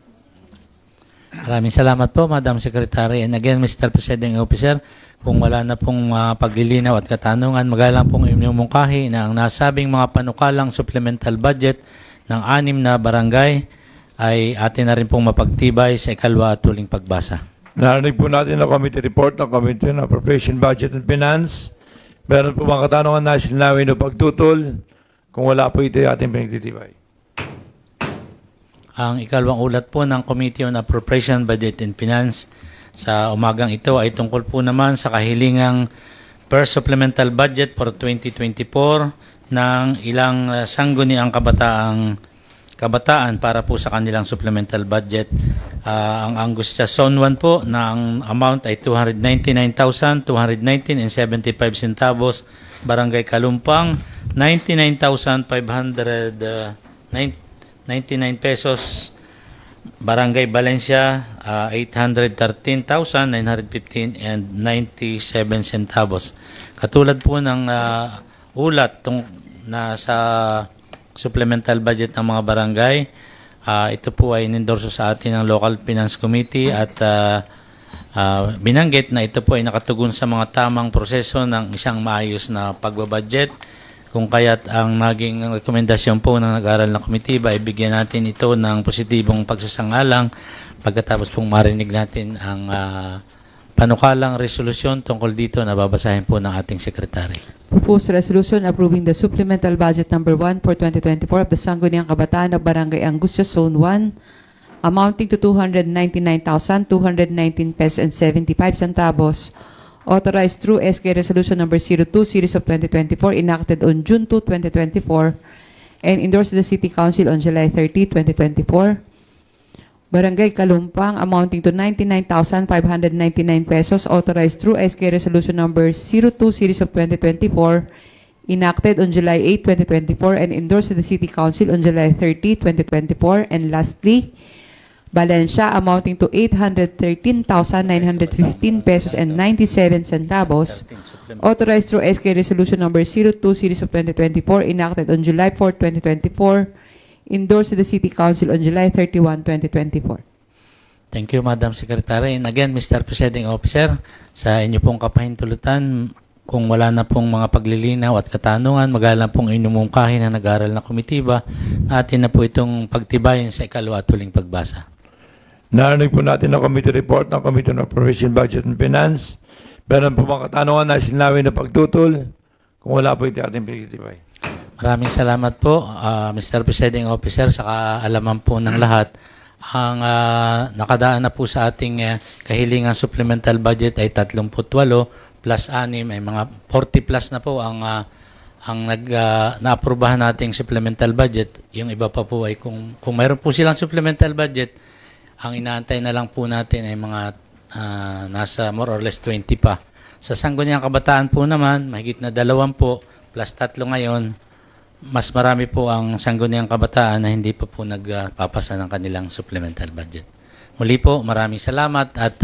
Maraming salamat po, Madam Secretary. And again, Mr. Presiding Officer, kung wala na pong paglilinaw at katanungan, magalang pong imumungkahi na ang nasabing mga panukalang supplemental budget ng 6 na barangay ay atin na rin pong mapagtibay sa ikalwa at huling pagbasa. Narinig po natin ang committee report ng Committee on Appropriation, Budget and Finance. Meron po mga katanungan na sinawin o pagtutol. Kung wala po ito, ating pinagtitibay. Ang ikalawang ulat po ng Committee on Appropriation, Budget and Finance sa umagang ito ay tungkol po naman sa kahilingang first supplemental budget for 2024 ng ilang sangguniang kabataan para po sa kanilang supplemental budget. Ang Angustia Zone 1 po na ang amount ay 299,219.75 centavos. Barangay Kalumpang 99,599 pesos. Barangay Valencia 813,915.97 centavos. Katulad po ng ulat na sa supplemental budget ng mga barangay, ito po ay inendorso sa atin ng Local Finance Committee at binanggit na ito po ay nakatugon sa mga tamang proseso ng isang maayos na pagbabudget. Kung kaya't ang naging rekomendasyon po ng nag-aral na komitiba ay bigyan natin ito ng positibong pagsasangalang pagkatapos pong marinig natin ang panukalang resolusyon tungkol dito na babasahin po ng ating sekretary. Proposed resolution approving the supplemental budget number 1 for 2024 of the Sangguniang Kabataan of Barangay Angustia Zone 1 amounting to 299,219 pesos and 75 centavos. Authorized through SK Resolution number 02 Series of 2024 enacted on June 2, 2024 and endorsed to the City Council on July 30, 2024. Barangay Kalumpang amounting to 99,599 pesos authorized through SK Resolution number 02 Series of 2024 enacted on July 8, 2024 and endorsed to the City Council on July 30, 2024. And lastly, Valencia amounting to 813,915 pesos and 97 centavos authorized through SK Resolution number 02 Series of 2024 enacted on July 4, 2024 endorsed to the City Council on July 31, 2024. Thank you, Madam Secretary. And again, Mr. Presiding Officer, sa inyo pong kapahintulutan, kung wala na pong mga paglilinaw at katanungan, magalang pong inumungkahi na nag-aral na komitiba, natin na po itong pagtibayin sa ikalwa at huling pagbasa. Narinig po natin ang committee report ng Committee on Appropriation, Budget and Finance. Meron po mga katanungan na sinawin na pagtutol. Kung wala po ito, ating pinagtitibay. Maraming salamat po, Mr. Presiding Officer, sa kaalaman po ng lahat Ang nakadaan na po sa ating kahilingan supplemental budget ay 38 plus 6 ay mga 40 plus na po ang naaprubahan nating supplemental budget. Yung iba pa po ay kung mayroon po silang supplemental budget, ang inaantay na lang po natin ay mga nasa more or less 20 pa. Sa Sangguniang Kabataan po naman, mahigit na 2 po plus 3 ngayon. Mas marami po ang Sangguniang Kabataan na hindi pa po nagpapasa ng kanilang supplemental budget. Muli po, maraming salamat at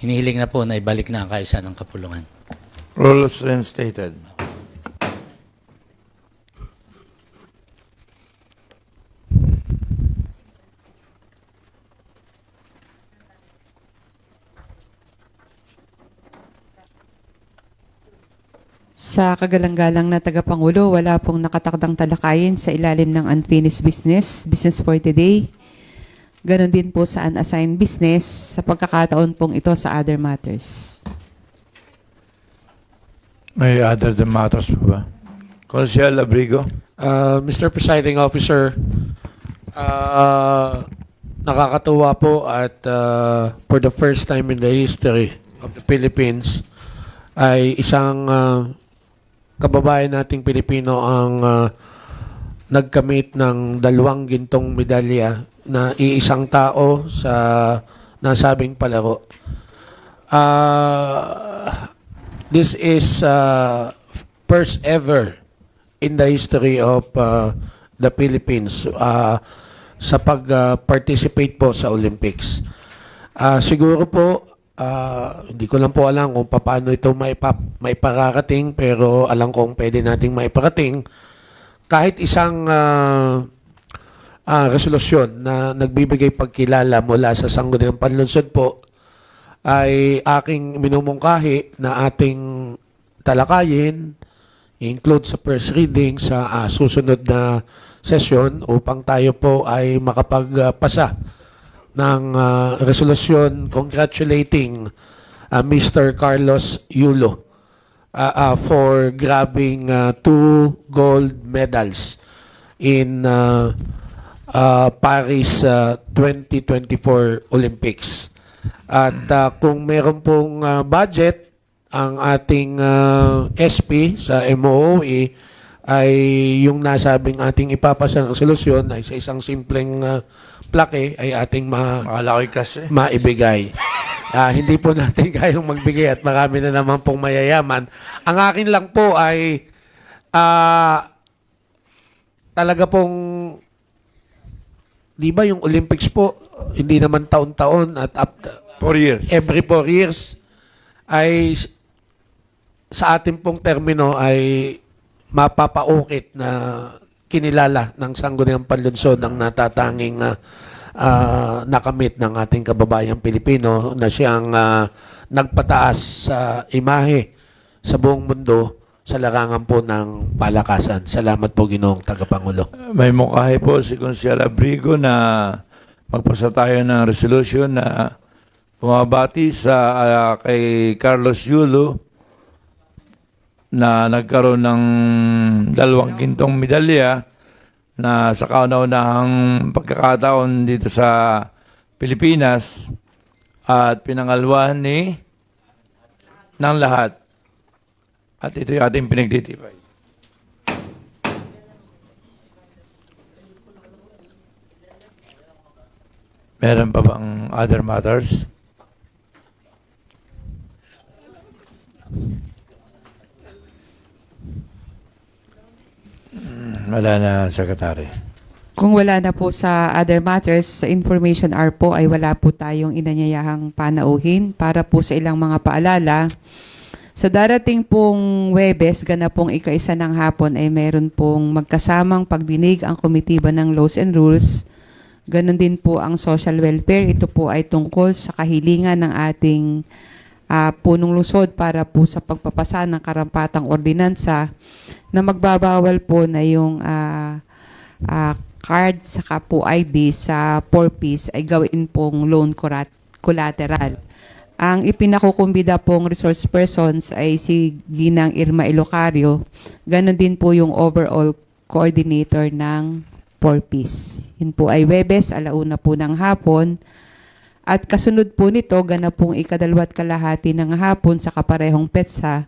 hinihiling na po na ibalik na ang kaisa ng kapulungan. Rules reinstated. Sa kagalang-galang na tagapangulo, wala pong nakatakdang talakayin sa ilalim ng unfinished business, business for today. Ganon din po sa unassigned business sa pagkakataon pong ito sa other matters. May other than matters pa ba? Consiel Abrigo. Mr. Presiding Officer, nakakatuwa po at for the first time in the history of the Philippines ay isang kababayan nating Pilipino ang nagkamit ng 2 gintong medalya na iisang tao sa nasabing palaro. This is first ever in the history of the Philippines sa pag-participate po sa Olympics. Siguro po, hindi ko lang po alam kung paano ito maipararating, pero alam kong pwede nating maiparating kahit isang resolusyon na nagbibigay pagkilala mula sa Sangguniang Panlunsod po ay aking minumungkahi na ating talakayin, include sa first reading sa susunod na session upang tayo po ay makapagpasa ng resolusyon congratulating Mr. Carlos Yulo for grabbing 2 gold medals in Paris 2024 Olympics. At kung meron pong budget ang ating SP sa MOOE ay yung nasabing ating ipapasa ng resolusyon ay sa isang simpleng plaque ay ating Akala ko'y kasi. maibigay. Hindi po natin kayang magbigay at marami na naman pong mayayaman. Ang akin lang po ay talaga pong, di ba yung Olympics po, hindi naman taon-taon at 4 years. every 4 years ay sa ating pong termino ay mapapaukit na kinilala ng Sangguniang Panlunsod ang natatanging nakamit ng ating kababayang Pilipino na siyang nagpataas sa imahe sa buong mundo sa larangan po ng palakasan. Salamat po, Ginoong Tagapangulo. May mungkahi po si Consiel Abrigo na magpasa tayo ng resolution na bumabati sa kay Carlos Yulo na nagkaroon ng 2 gintong medalya na sa kauna-unahang pagkakataon dito sa Pilipinas at pinangalwan ng lahat. At ito yung ating pinagtitipay. Meron pa bang other matters? Wala na, Secretary. Kung wala na po sa other matters, sa Information Hour po ay wala po tayong inanyayahang panauhin para po sa ilang mga paalala. Sa darating pong Huwebes, ganapong 1:00 ng hapon ay meron pong magkasamang pagdinig ang komitiba ng Laws and Rules. Ganon din po ang social welfare. Ito po ay tungkol sa kahilingan ng ating punong lungsod para po sa pagpapasa ng karampatang ordinansa na magbabawal po na yung card saka po ID sa 4Ps ay gawin pong loan collateral. Ang ipinakukumbida pong resource persons ay si Ginang Irma Ilocario. Ganon din po yung overall coordinator ng Porpis. Yun po ay Webes, 1:00 po ng hapon. At kasunod po nito, ganap pong 2:30 ng hapon sa kaparehong petsa,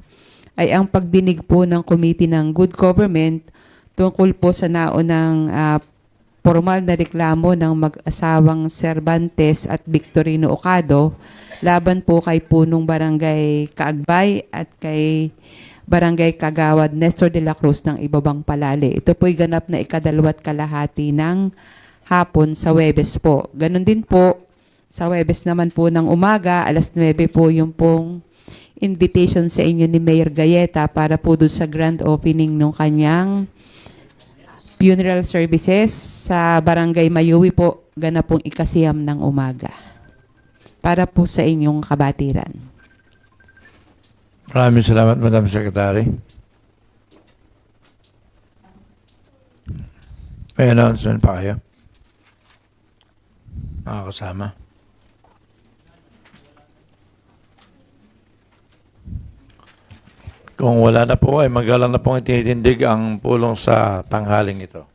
ay ang pagdinig po ng Committee ng Good Government tungkol po sa naunang formal na reklamo ng mag-asawang Cervantes at Victorino Ocado laban po kay punong Barangay Kaagbay at kay Barangay Kagawad Nestor de la Cruz ng Ibabang Palale. Ito po'y ganap na 2:30 ng hapon sa Webes po. Ganon din po, sa Webes naman po ng umaga, 9:00 po yung pong invitation sa inyo ni Mayor Gayeta para po doon sa grand opening ng kanyang funeral services sa Barangay Mayuwi po, ganap pong 9:00 ng umaga. Para po sa inyong kabatiran. Maraming salamat, Madam Secretary. May announcement pa kayo? Mga kasama. Kung wala na po ay magalang na pong ititindig ang pulong sa tanghaling ito.